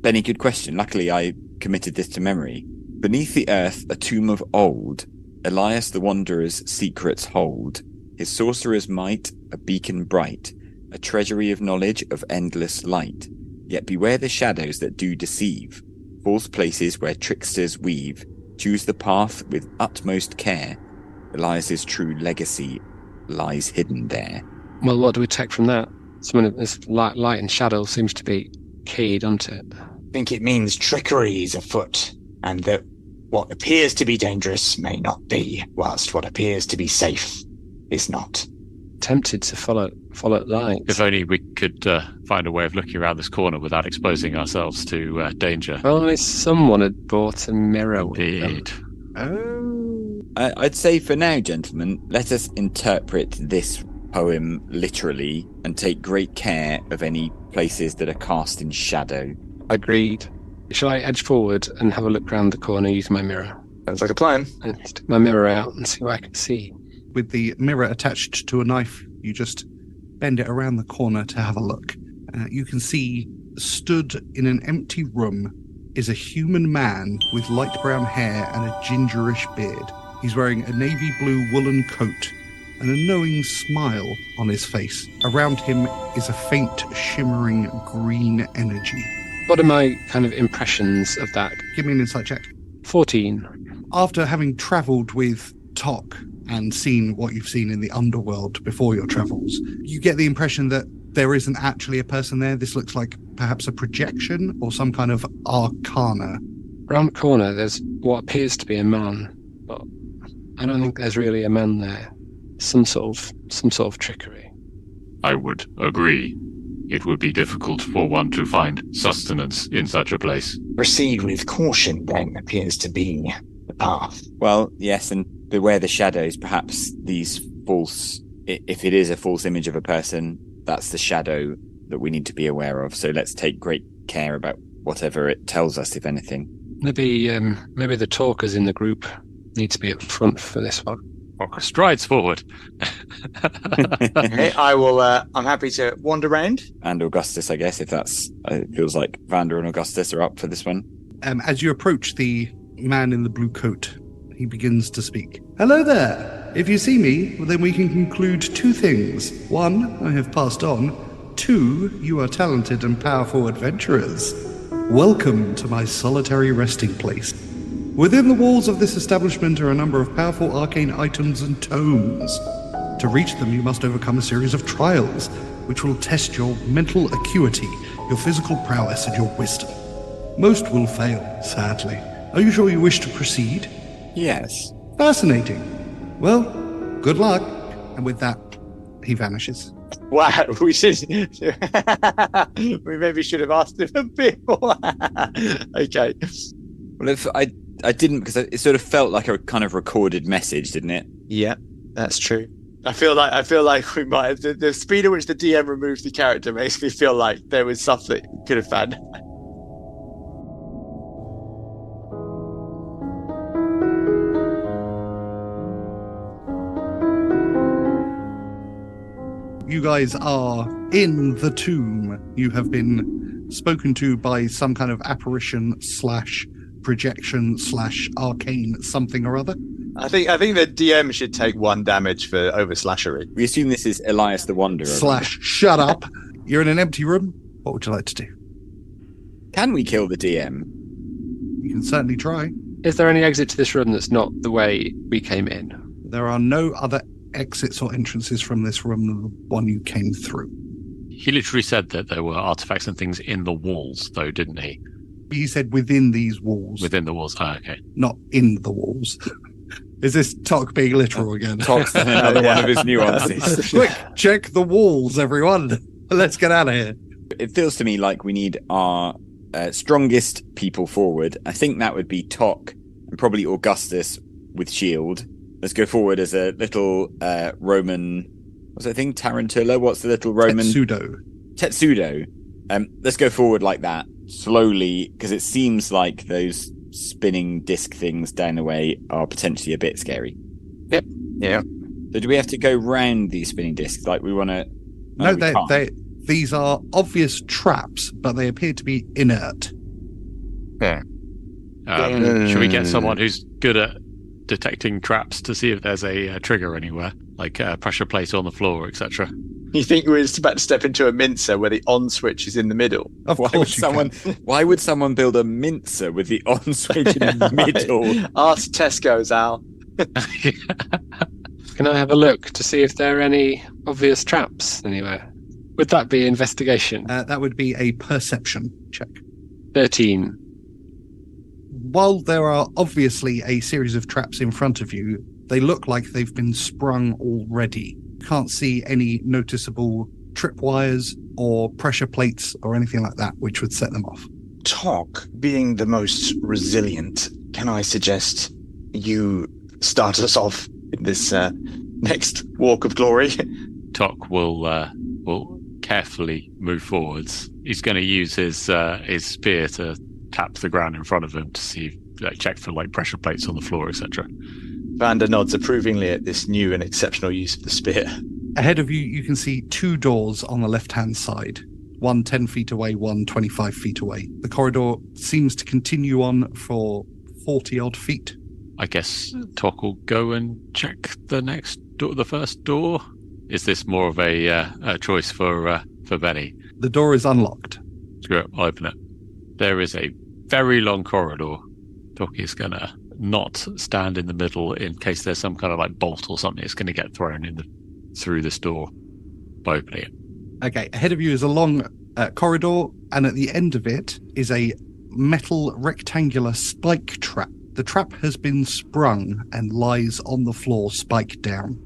Benny, good question. Luckily, I committed this to memory. Beneath the earth, a tomb of old. Elias the Wanderer's secrets hold. His sorcerer's might, a beacon bright. A treasury of knowledge of endless light. Yet beware the shadows that do deceive. False places where tricksters weave. Choose the path with utmost care. Elias's true legacy lies hidden there. Well, what do we take from that? Some of this light and shadow seems to be keyed onto it. I think it means trickery is afoot, and that what appears to be dangerous may not be, whilst what appears to be safe is not. Tempted to follow light. If only we could find a way of looking around this corner without exposing ourselves to danger. Well, only someone had bought a mirror with Indeed. them. I'd say for now, gentlemen, let us interpret this poem literally and take great care of any places that are cast in shadow. Agreed. Shall I edge forward and have a look round the corner using my mirror? Sounds like a plan. And stick my mirror out and see what I can see. With the mirror attached to a knife, you just bend it around the corner to have a look. You can see, stood in an empty room, is a human man with light brown hair and a gingerish beard. He's wearing a navy blue woolen coat and a knowing smile on his face. Around him is a faint, shimmering green energy. What are my kind of impressions of that? Give me an insight check. 14. After having travelled with Tock and seen what you've seen in the underworld before your travels, you get the impression that there isn't actually a person there. This looks like perhaps a projection or some kind of arcana. Around the corner, there's what appears to be a man, but I don't think there's really a man there. some sort of trickery. I would agree. It would be difficult for one to find sustenance in such a place. Proceed with caution, then, appears to be the path. Well, yes, and beware the shadows. Perhaps these false, if it is a false image of a person, that's the shadow that we need to be aware of. So let's take great care about whatever it tells us, if anything. Maybe the talkers in the group need to be up front for this one. Strides forward. Okay, I will. I'm happy to wander around. And Augustus, I guess, if that's... it feels like Vander and Augustus are up for this one. As you approach the man in the blue coat, he begins to speak. Hello there. If you see me, then we can conclude two things. One, I have passed on. Two, you are talented and powerful adventurers. Welcome to my solitary resting place. Within the walls of this establishment are a number of powerful arcane items and tomes. To reach them, you must overcome a series of trials, which will test your mental acuity, your physical prowess, and your wisdom. Most will fail, sadly. Are you sure you wish to proceed? Yes. Fascinating. Well, good luck. And with that, he vanishes. Wow, we maybe should have asked him a bit more. Okay. Well, if I didn't, because it sort of felt like a kind of recorded message, didn't it? Yeah, that's true. I feel like we might have, the speed at which the DM removed the character makes me feel like there was something we could have found. You guys are in the tomb. You have been spoken to by some kind of apparition / projection / arcane something or other. I think the DM should take 1 damage for overslashery. We assume this is Elias the Wanderer. / shut up. You're in an empty room. What would you like to do? Can we kill the DM? You can certainly try. Is there any exit to this room that's not the way we came in? There are no other exits or entrances from this room than the one you came through. He literally said that there were artifacts and things in the walls, though, didn't he? He said within these walls. Within the walls. Oh, okay. Not in the walls. Is this Tock being literal again? Tock's another one of his nuances. Quick, check the walls, everyone. Let's get out of here. It feels to me like we need our strongest people forward. I think that would be Tock and probably Augustus with shield. Let's go forward as a little Roman... What's that thing? Tarantula? What's the little Roman... Tetsudo. Let's go forward like that, slowly, because it seems like those spinning disc things down the way are potentially a bit scary. Yep. Yeah. So do we have to go round these spinning discs? Like we want to... No, these are obvious traps, but they appear to be inert. Yeah. Should we get someone who's good at detecting traps to see if there's a trigger anywhere, like a pressure plate on the floor, etc.? You think we're just about to step into a mincer where the on switch is in the middle? Why would someone build a mincer with the on switch in the middle? Ask Tesco's, Al. Can I have a look to see if there are any obvious traps anywhere? Would that be investigation? That would be a perception check. 13. While there are obviously a series of traps in front of you, they look like they've been sprung already. Can't see any noticeable tripwires or pressure plates or anything like that which would set them off. Tock, being the most resilient, can I suggest you start us off in this next walk of glory? Tock will carefully move forwards. He's going to use his spear to tap the ground in front of him to see, check for pressure plates on the floor, etc. Vander nods approvingly at this new and exceptional use of the spear. Ahead of you, you can see 2 doors on the left-hand side. One 10 feet away, one 25 feet away. The corridor seems to continue on for 40-odd feet. I guess Tock will go and check the next door, the first door. Is this more of a choice for Benny? The door is unlocked. Screw it, I'll open it. There is a very long corridor. Tock is going to not stand in the middle in case there's some kind of bolt or something that's going to get thrown through this door by opening it. Okay, ahead of you is a long corridor, and at the end of it is a metal rectangular spike trap. The trap has been sprung and lies on the floor, spike down.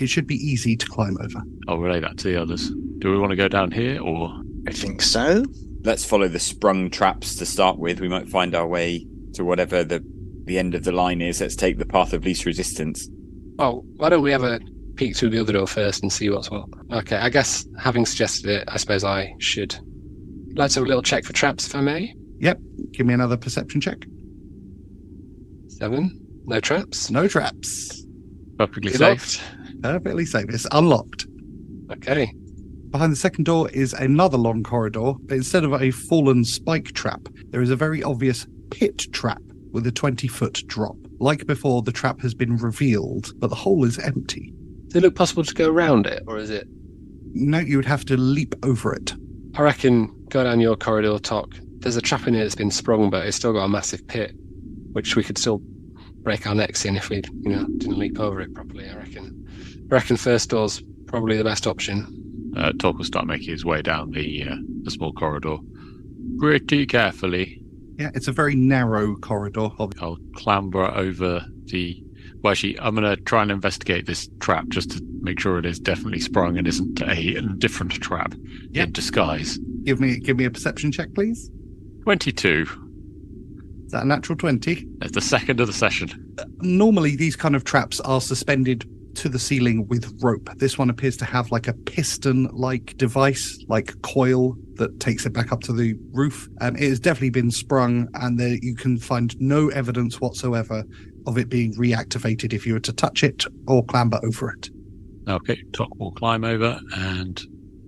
It should be easy to climb over. I'll relay that to the others. Do we want to go down here or? I think so. Let's follow the sprung traps to start with. We might find our way to whatever the end of the line is. Let's take the path of least resistance. Oh, why don't we have a peek through the other door first and see what's what? Okay, I guess having suggested it, I suppose I should. Let's have a little check for traps, if I may. Yep. Give me another perception check. 7. No traps. No traps. Perfectly It's safe. locked. Perfectly safe. It's unlocked. Okay. Behind the second door is another long corridor, but instead of a fallen spike trap, there is a very obvious pit trap with a 20-foot drop. Like before, the trap has been revealed, but the hole is empty. Does it look possible to go around it, or is it? No, you would have to leap over it. I reckon go down your corridor, Tock. There's a trap in here that's been sprung, but it's still got a massive pit, which we could still break our necks in if we, didn't leap over it properly. I reckon first door's probably the best option. Tock will start making his way down the small corridor pretty carefully. Yeah, it's a very narrow corridor. I'll clamber over well, actually, I'm going to try and investigate this trap just to make sure it is definitely sprung and isn't a different trap in disguise. Give me a perception check, please. 22. Is that a natural 20? That's the second of the session. Normally, these kind of traps are suspended to the ceiling with rope. This one appears to have like a piston-like device, like coil that takes it back up to the roof. It has definitely been sprung, and you can find no evidence whatsoever of it being reactivated if you were to touch it or clamber over it. Okay, Tock will climb over and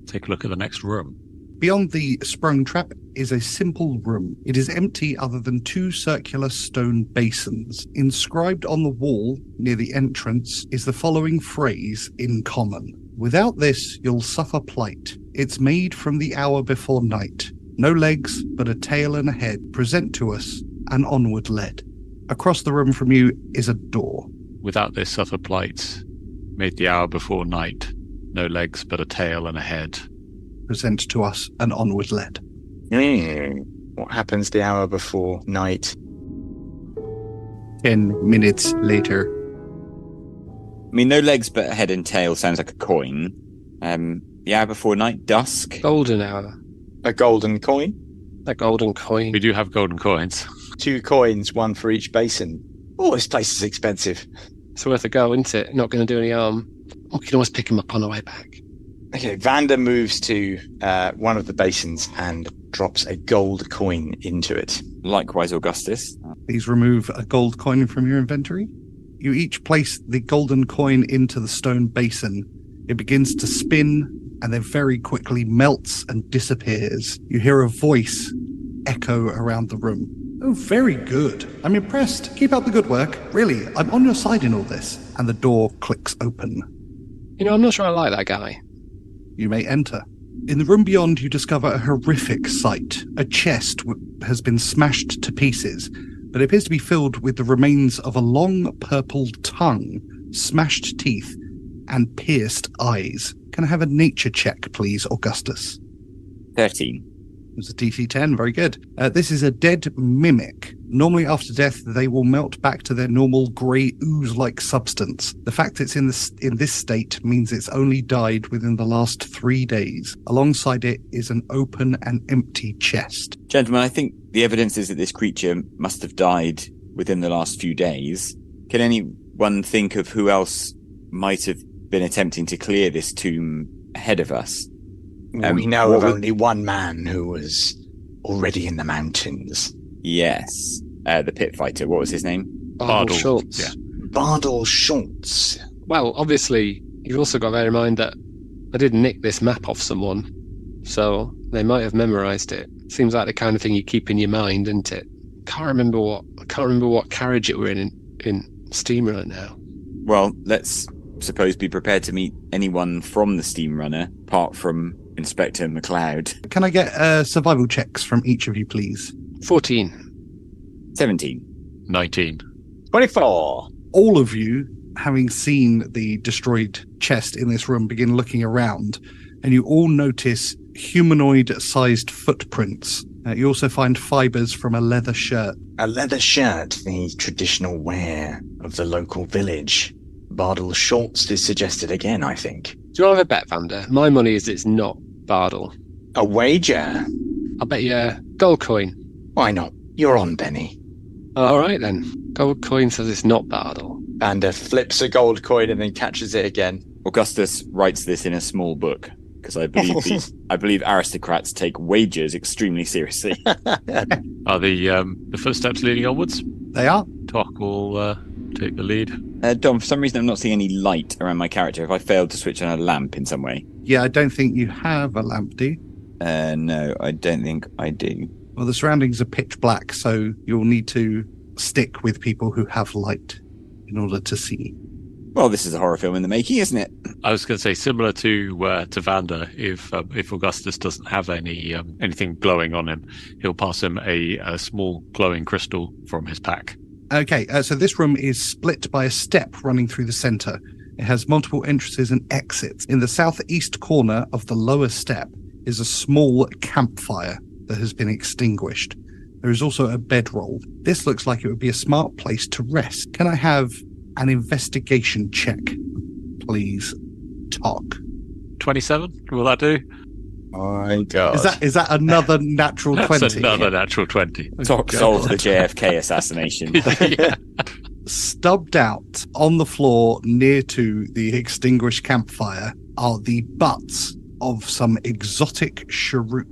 take a look at the next room. Beyond the sprung trap is a simple room. It is empty other than 2 circular stone basins. Inscribed on the wall near the entrance is the following phrase in common. Without this, you'll suffer plight. It's made from the hour before night. No legs, but a tail and a head. Present to us, and onward led. Across the room from you is a door. Without this suffer plight, made the hour before night. No legs, but a tail and a head. Present to us, and onward led. What happens the hour before night? 10 minutes later. I mean, no legs but a head and tail sounds like a coin. The hour before night, dusk. Golden hour. A golden coin? A golden coin. We do have golden coins. 2 coins, 1 for each basin. Oh, this place is expensive. It's worth a go, isn't it? Not going to do any harm. We can always pick him up on the way back. Okay, Vander moves to one of the basins and drops a gold coin into it. Likewise, Augustus. Please remove a gold coin from your inventory. You each place the golden coin into the stone basin. It begins to spin and then very quickly melts and disappears. You hear a voice echo around the room. Oh, very good. I'm impressed. Keep up the good work. Really, I'm on your side in all this. And the door clicks open. I'm not sure I like that guy. You may enter. In the room beyond, you discover a horrific sight. A chest has been smashed to pieces, but it appears to be filled with the remains of a long purple tongue, smashed teeth, and pierced eyes. Can I have a nature check, please, Augustus? 13. It was a DC 10, very good. This is a dead mimic. Normally after death, they will melt back to their normal grey ooze-like substance. The fact it's in this state means it's only died within the last 3 days. Alongside it is an open and empty chest. Gentlemen, I think the evidence is that this creature must have died within the last few days. Can anyone think of who else might have been attempting to clear this tomb ahead of us? We know of only one man who was already in the mountains. Yes. The pit fighter. What was his name? Bardal Schultz. Yeah. Bardal Schultz. Well, obviously, you've also got to bear in mind that I did nick this map off someone, so they might have memorized it. Seems like the kind of thing you keep in your mind, isn't it? I can't remember what carriage it were in Steam Runner now. Well, let's suppose be prepared to meet anyone from the Steam Runner, apart from Inspector McLeod. Can I get survival checks from each of you, please? 14. 17. 19. 24. All of you, having seen the destroyed chest in this room, begin looking around, and you all notice humanoid-sized footprints. You also find fibers from a leather shirt. A leather shirt, the traditional wear of the local village. Bardal Schultz is suggested again, I think. Do you want to have a bet, Vander? My money is it's not Bardal. A wager? I'll bet you a gold coin. Why not? You're on, Benny. All right, then. Gold coin says it's not Bardal. Vander flips a gold coin and then catches it again. Augustus writes this in a small book, because I believe aristocrats take wagers extremely seriously. Are the footsteps leading onwards? They are. Tock will take the lead. Dom, for some reason I'm not seeing any light around my character. Have I failed to switch on a lamp in some way? Yeah, I don't think you have a lamp, do you? No, I don't think I do. Well, the surroundings are pitch black, so you'll need to stick with people who have light in order to see. Well, this is a horror film in the making, isn't it? I was going to say, similar to Vander, if Augustus doesn't have anything glowing on him, he'll pass him a small glowing crystal from his pack. Okay, so this room is split by a step running through the center. It has multiple entrances and exits. In the southeast corner of the lower step is a small campfire that has been extinguished. There is also a bedroll. This looks like it would be a smart place to rest. Can I have an investigation check, please, Tock? 27? Will that do? My God. Is that another natural 20? That's another natural 20. Tock solves the JFK assassination. Yeah. Stubbed out on the floor near to the extinguished campfire are the butts of some exotic cheroots.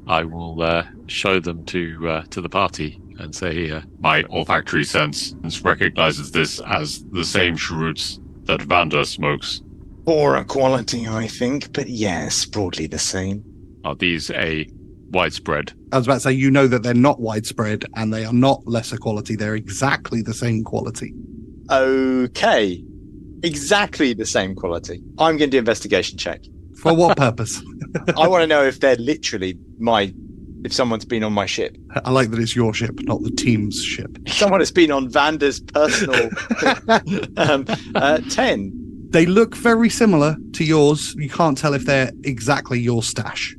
I will show them to the party and say, my olfactory sense recognizes this as the same cheroots that Vander smokes. Poorer quality, I think, but yes, broadly the same. Are these a widespread? I was about to say, you know that they're not widespread and they are not lesser quality. They're exactly the same quality. Okay. Exactly the same quality. I'm going to do investigation check. For what purpose? I want to know if they're literally if someone's been on my ship. I like that it's your ship, not the team's ship. Someone has been on Vander's personal 10. They look very similar to yours. You can't tell if they're exactly your stash.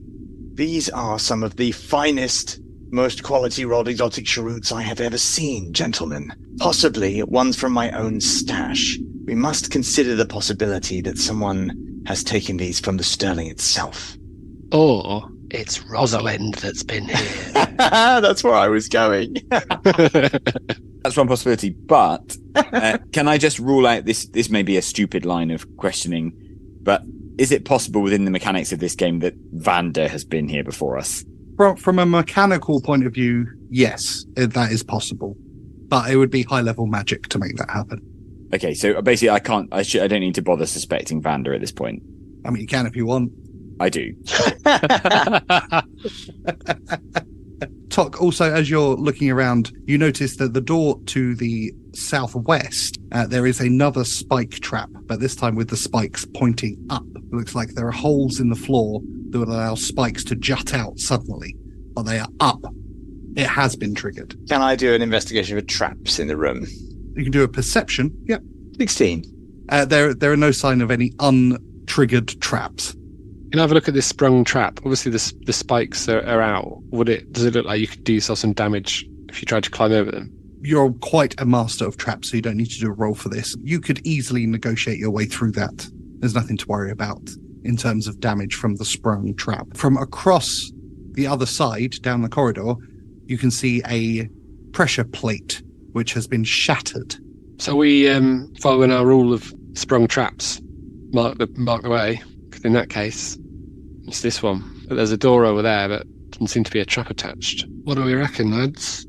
These are some of the finest, most quality rolled exotic cheroots I have ever seen, gentlemen. Possibly ones from my own stash. We must consider the possibility that someone has taken these from the Sterling itself. Or it's Rosalind that's been here. That's where I was going. That's one possibility, but can I just rule out this may be a stupid line of questioning, but is it possible within the mechanics of this game that Vander has been here before us? From a mechanical point of view, yes, that is possible. But it would be high-level magic to make that happen. Okay, so basically I don't need to bother suspecting Vander at this point. I mean, you can if you want. I do. Tock, also, as you're looking around, you notice that the door to the southwest, there is another spike trap, but this time with the spikes pointing up. It looks like there are holes in the floor that would allow spikes to jut out suddenly, but they are up. It has been triggered. Can I do an investigation for traps in the room? You can do a perception. Yep. 16. There are no sign of any untriggered traps. Can I have a look at this sprung trap? Obviously, the spikes are out. Does it look like you could do yourself some damage if you tried to climb over them? You're quite a master of traps, so you don't need to do a roll for this. You could easily negotiate your way through that. There's nothing to worry about in terms of damage from the sprung trap. From across the other side, down the corridor, you can see a pressure plate which has been shattered. So we, following our rule of sprung traps, mark the way. In that case, it's this one. But there's a door over there, but doesn't seem to be a trap attached. What do we reckon, lads?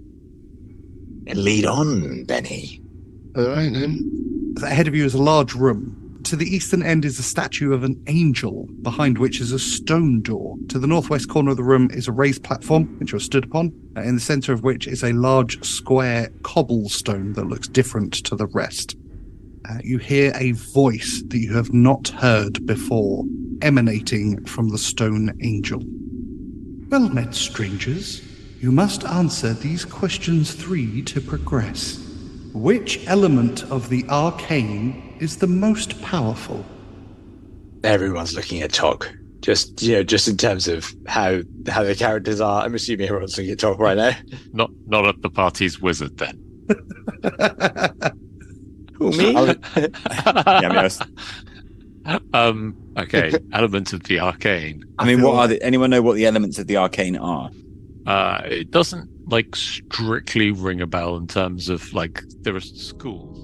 Lead on, Benny. All right, then. Ahead of you is a large room. To the eastern end is a statue of an angel, behind which is a stone door. To the northwest corner of the room is a raised platform, which you're stood upon, in the centre of which is a large square cobblestone that looks different to the rest. You hear a voice that you have not heard before, emanating from the stone angel. Well met, strangers. You must answer these questions 3 to progress. Which element of the arcane is the most powerful? Everyone's looking at Tock. Just in terms of how the characters are. I'm assuming everyone's looking at Tock right now. Not at the party's wizard, then. Who, me? Yeah, Okay, elements of the arcane. I mean, what are anyone know what the elements of the arcane are? It doesn't like strictly ring a bell in terms of like there are schools.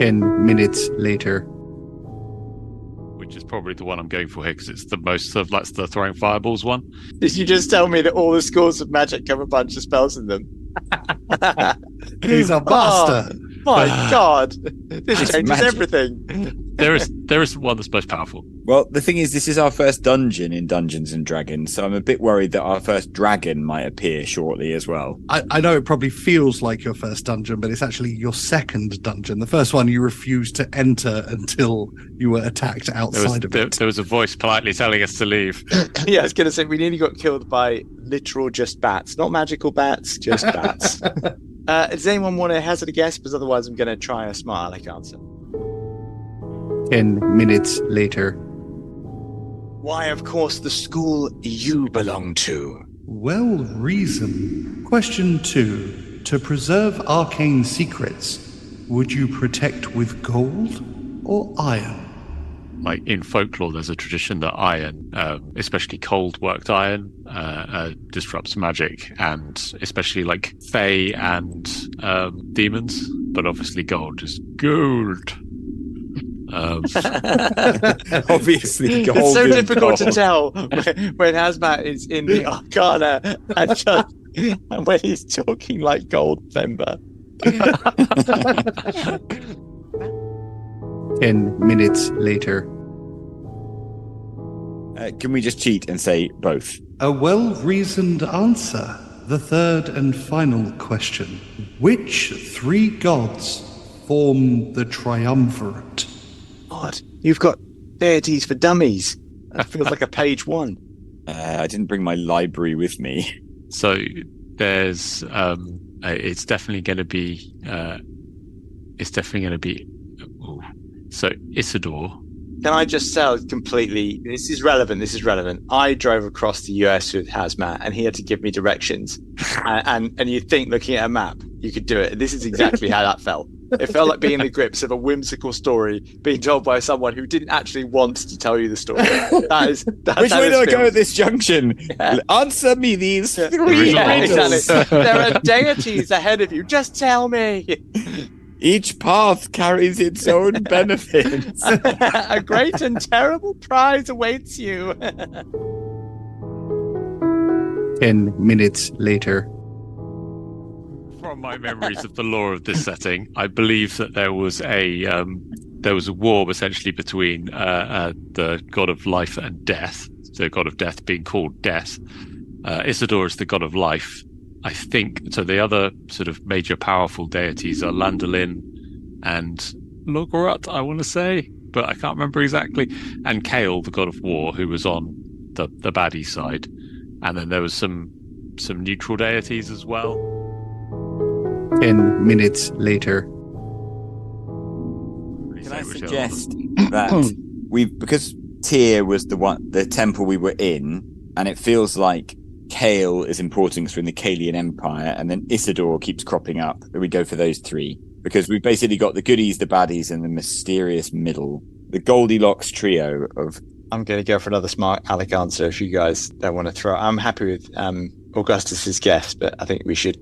10 minutes later. Which is probably the one I'm going for here because it's the most of that's the throwing fireballs one. Did you just tell me that all the schools of magic have a bunch of spells in them? He's a bastard. Oh, my God, this It's changes magic. everything. There is one that's most powerful. Well, the thing is, this is our first dungeon in Dungeons and Dragons, so I'm a bit worried that our first dragon might appear shortly as well. I know it probably feels like your first dungeon, but it's actually your second dungeon. The first one you refused to enter until you were attacked outside of it. There was a voice politely telling us to leave. Yeah, I was going to say, we nearly got killed by literal just bats. Not magical bats, just bats. Does anyone want to hazard a guess? Because otherwise I'm going to try a smart aleck answer. 10 minutes later. Why, of course, the school you belong to. Well reasoned. Question 2. To preserve arcane secrets, would you protect with gold or iron? Like in folklore, there's a tradition that iron, especially cold-worked iron, disrupts magic, and especially like fae and demons. But obviously, gold is gold. Obviously, gold. It's so is difficult to gold. tell when Hazmat is in the Arcana and when he's talking like Goldmember. 10 minutes later. Can we just cheat and say both? A well-reasoned answer. The third and final question. Which 3 gods form the triumvirate? God, you've got deities for dummies. That feels like a page 1. I didn't bring my library with me. So there's, it's definitely going to be, so Isidore. Can I just say completely, this is relevant. I drove across the US with Hazmat and he had to give me directions. and you'd think looking at a map, you could do it. This is exactly how that felt. It felt like being in the grips of a whimsical story being told by someone who didn't actually want to tell you the story. That's Which how way this do I go feels. at this junction? Yeah. Answer me these 3 Yeah, riddles. exactly. There are deities ahead of you. Just tell me. Each path carries its own benefits. A great and terrible prize awaits you. 10 minutes later. From my memories of the lore of this setting, I believe that there was a war essentially between the god of life and death. The god of death being called Death. Isidore is the god of life. I think so. The other sort of major powerful deities are Landolin and Logorut, I want to say, but I can't remember exactly. And Kale, the god of war, who was on the baddie side. And then there was some neutral deities as well. 10 minutes later. Can I suggest that because Tyr was the temple we were in, and it feels like Kale is important because we're in the Kalian Empire, and then Isidore keeps cropping up. We go for those 3 because we've basically got the goodies, the baddies, and the mysterious middle, the Goldilocks trio of. I'm going to go for another smart aleck answer if you guys don't want to throw. I'm happy with Augustus's guess, but I think we should.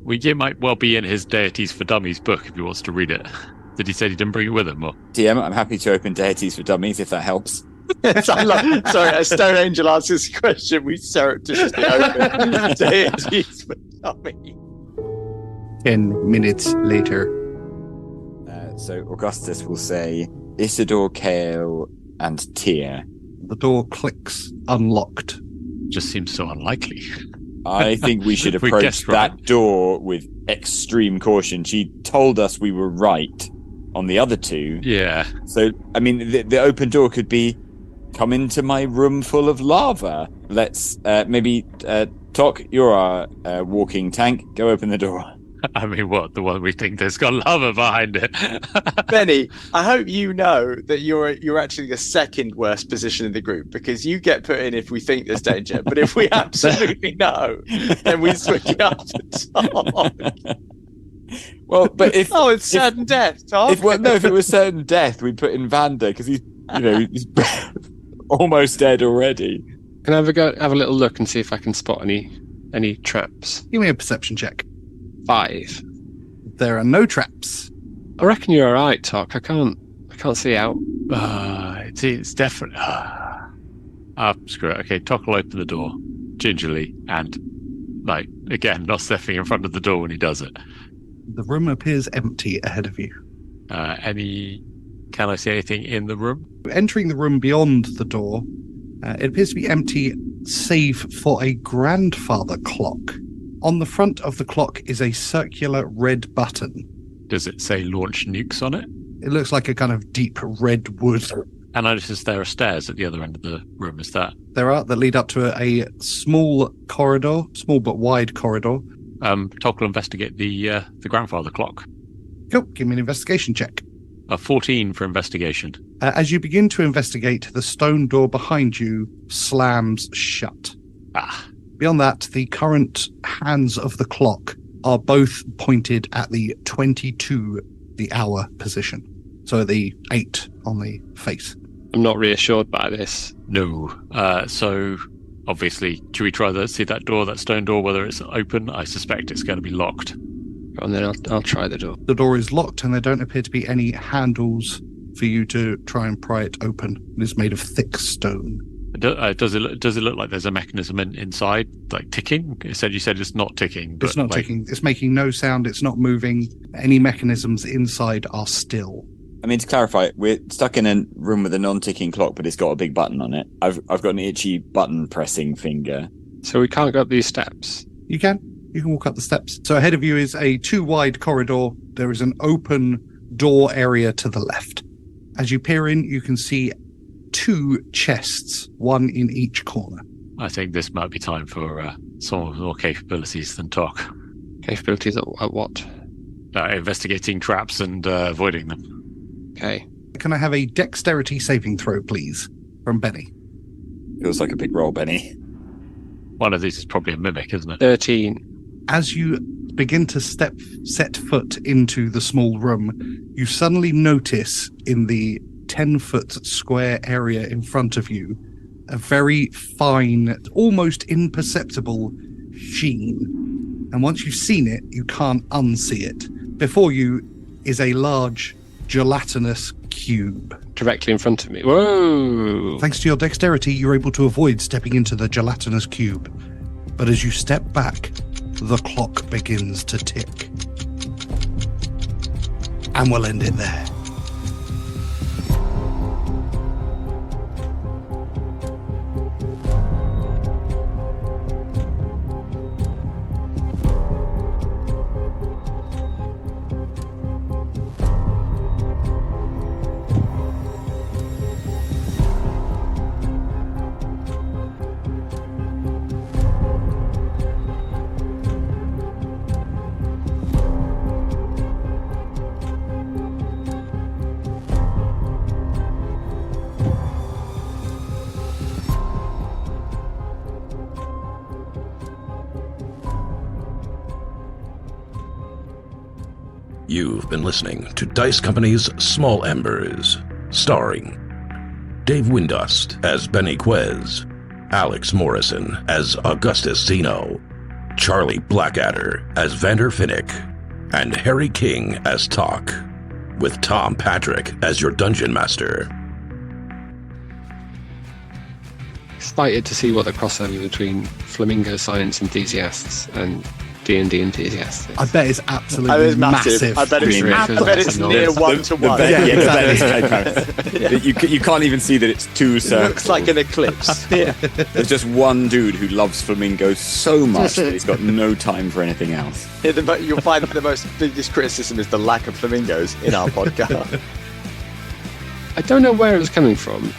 Well, it might well be in his Deities for Dummies book if he wants to read it. Did he say he didn't bring it with him? Or? DM, I'm happy to open Deities for Dummies if that helps. Sorry, a Stone Angel answers the question. We surreptitiously open deities for dummies. 10 minutes later. So Augustus will say Isidore, Kale, and Tyr. The door clicks, unlocked. Just seems so unlikely. I think we should We approach guessed that right. door with extreme caution. She told us we were right on the other 2. Yeah. So, I mean, the open door could be, come into my room full of lava. Let's maybe, Tock, you're our walking tank. Go open the door. I mean, what? The one we think there's got lava behind it. Benny, I hope you know that you're actually the second worst position in the group because you get put in if we think there's danger, but if we absolutely know, then we switch it up to Tock. Well, but if Oh, it's certain death, Tock. if it was certain death, we'd put in Vander because he's he's almost dead already. Can I have a little look and see if I can spot any traps? Give me a perception check. 5. There are no traps. I reckon you're all right, Tock. I can't see out. It's definitely. Screw it. Okay, Tock will open the door gingerly and, again, not stepping in front of the door when he does it. The room appears empty ahead of you. Can I see anything in the room? Entering the room beyond the door, it appears to be empty, save for a grandfather clock. On the front of the clock is a circular red button. Does it say launch nukes on it? It looks like a kind of deep red wood. And I notice there are stairs at the other end of the room. Is that? There are, that lead up to a small corridor, small but wide corridor. Tock will investigate the grandfather clock. Cool, give me an investigation check. 14 for investigation. As you begin to investigate, the stone door behind you slams shut. Beyond that, the current hands of the clock are both pointed at the 22, the hour position. So the 8 on the face. I'm not reassured by this. No. So, obviously, should we try see that door, that stone door, whether it's open? I suspect it's going to be locked. And then I'll try the door. The door is locked and there don't appear to be any handles for you to try and pry it open. It is made of thick stone. Does it look like there's a mechanism inside, like ticking? You said it's not ticking. But it's not ticking. It's making no sound. It's not moving. Any mechanisms inside are still. I mean, to clarify, we're stuck in a room with a non-ticking clock, but it's got a big button on it. I've got an itchy button pressing finger. So we can't go up these steps? You can walk up the steps. So ahead of you is a 2-wide corridor. There is an open door area to the left. As you peer in, you can see 2 chests, one in each corner. I think this might be time for some more capabilities than Tock. Capabilities at what? Investigating traps and avoiding them. Okay. Can I have a dexterity saving throw, please, from Benny? Feels like a big roll, Benny. One of these is probably a mimic, isn't it? 13. As you begin to set foot into the small room, you suddenly notice in the 10-foot square area in front of you a very fine, almost imperceptible sheen. And once you've seen it, you can't unsee it. Before you is a large gelatinous cube. Directly in front of me. Whoa! Thanks to your dexterity, you're able to avoid stepping into the gelatinous cube. But as you step back, the clock begins to tick. And we'll end it there. You've been listening to Dice Company's Small Embers, starring Dave Windust as Benny Quez, Alex Morrison as Augustus Zeno, Charlie Blackadder as Vander Finnick, and Harry King as Tock, with Tom Patrick as your Dungeon Master. Excited to see what the crossover between flamingo science enthusiasts and D&D enthusiasts is. I bet it's absolutely massive. I bet it's near 1-to-1. You can't even see that it's 2 circles. It looks like an eclipse. Yeah. There's just one dude who loves flamingos so much that he's got no time for anything else. Yeah, you'll find the biggest criticism is the lack of flamingos in our podcast. I don't know where it was coming from,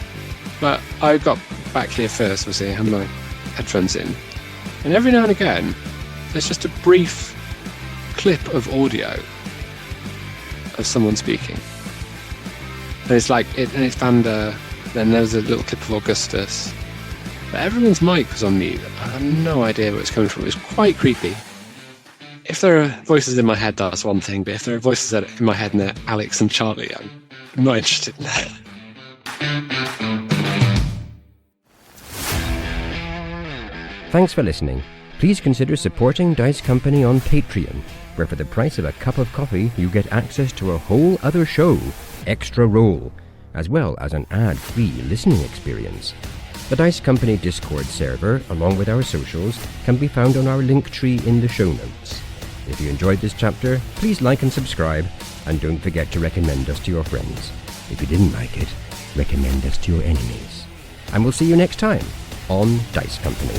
but I got back here first, obviously, I had my headphones in. And every now and again, there's just a brief clip of audio of someone speaking. And it's it's Vander, then there's a little clip of Augustus. But everyone's mic was on mute. I have no idea where it's coming from. It was quite creepy. If there are voices in my head, that's one thing. But if there are voices in my head and they're Alex and Charlie, I'm not interested in that. Thanks for listening. Please consider supporting Dice Company on Patreon, where for the price of a cup of coffee, you get access to a whole other show, Extra Roll, as well as an ad-free listening experience. The Dice Company Discord server, along with our socials, can be found on our Linktree in the show notes. If you enjoyed this chapter, please like and subscribe, and don't forget to recommend us to your friends. If you didn't like it, recommend us to your enemies. And we'll see you next time on Dice Company.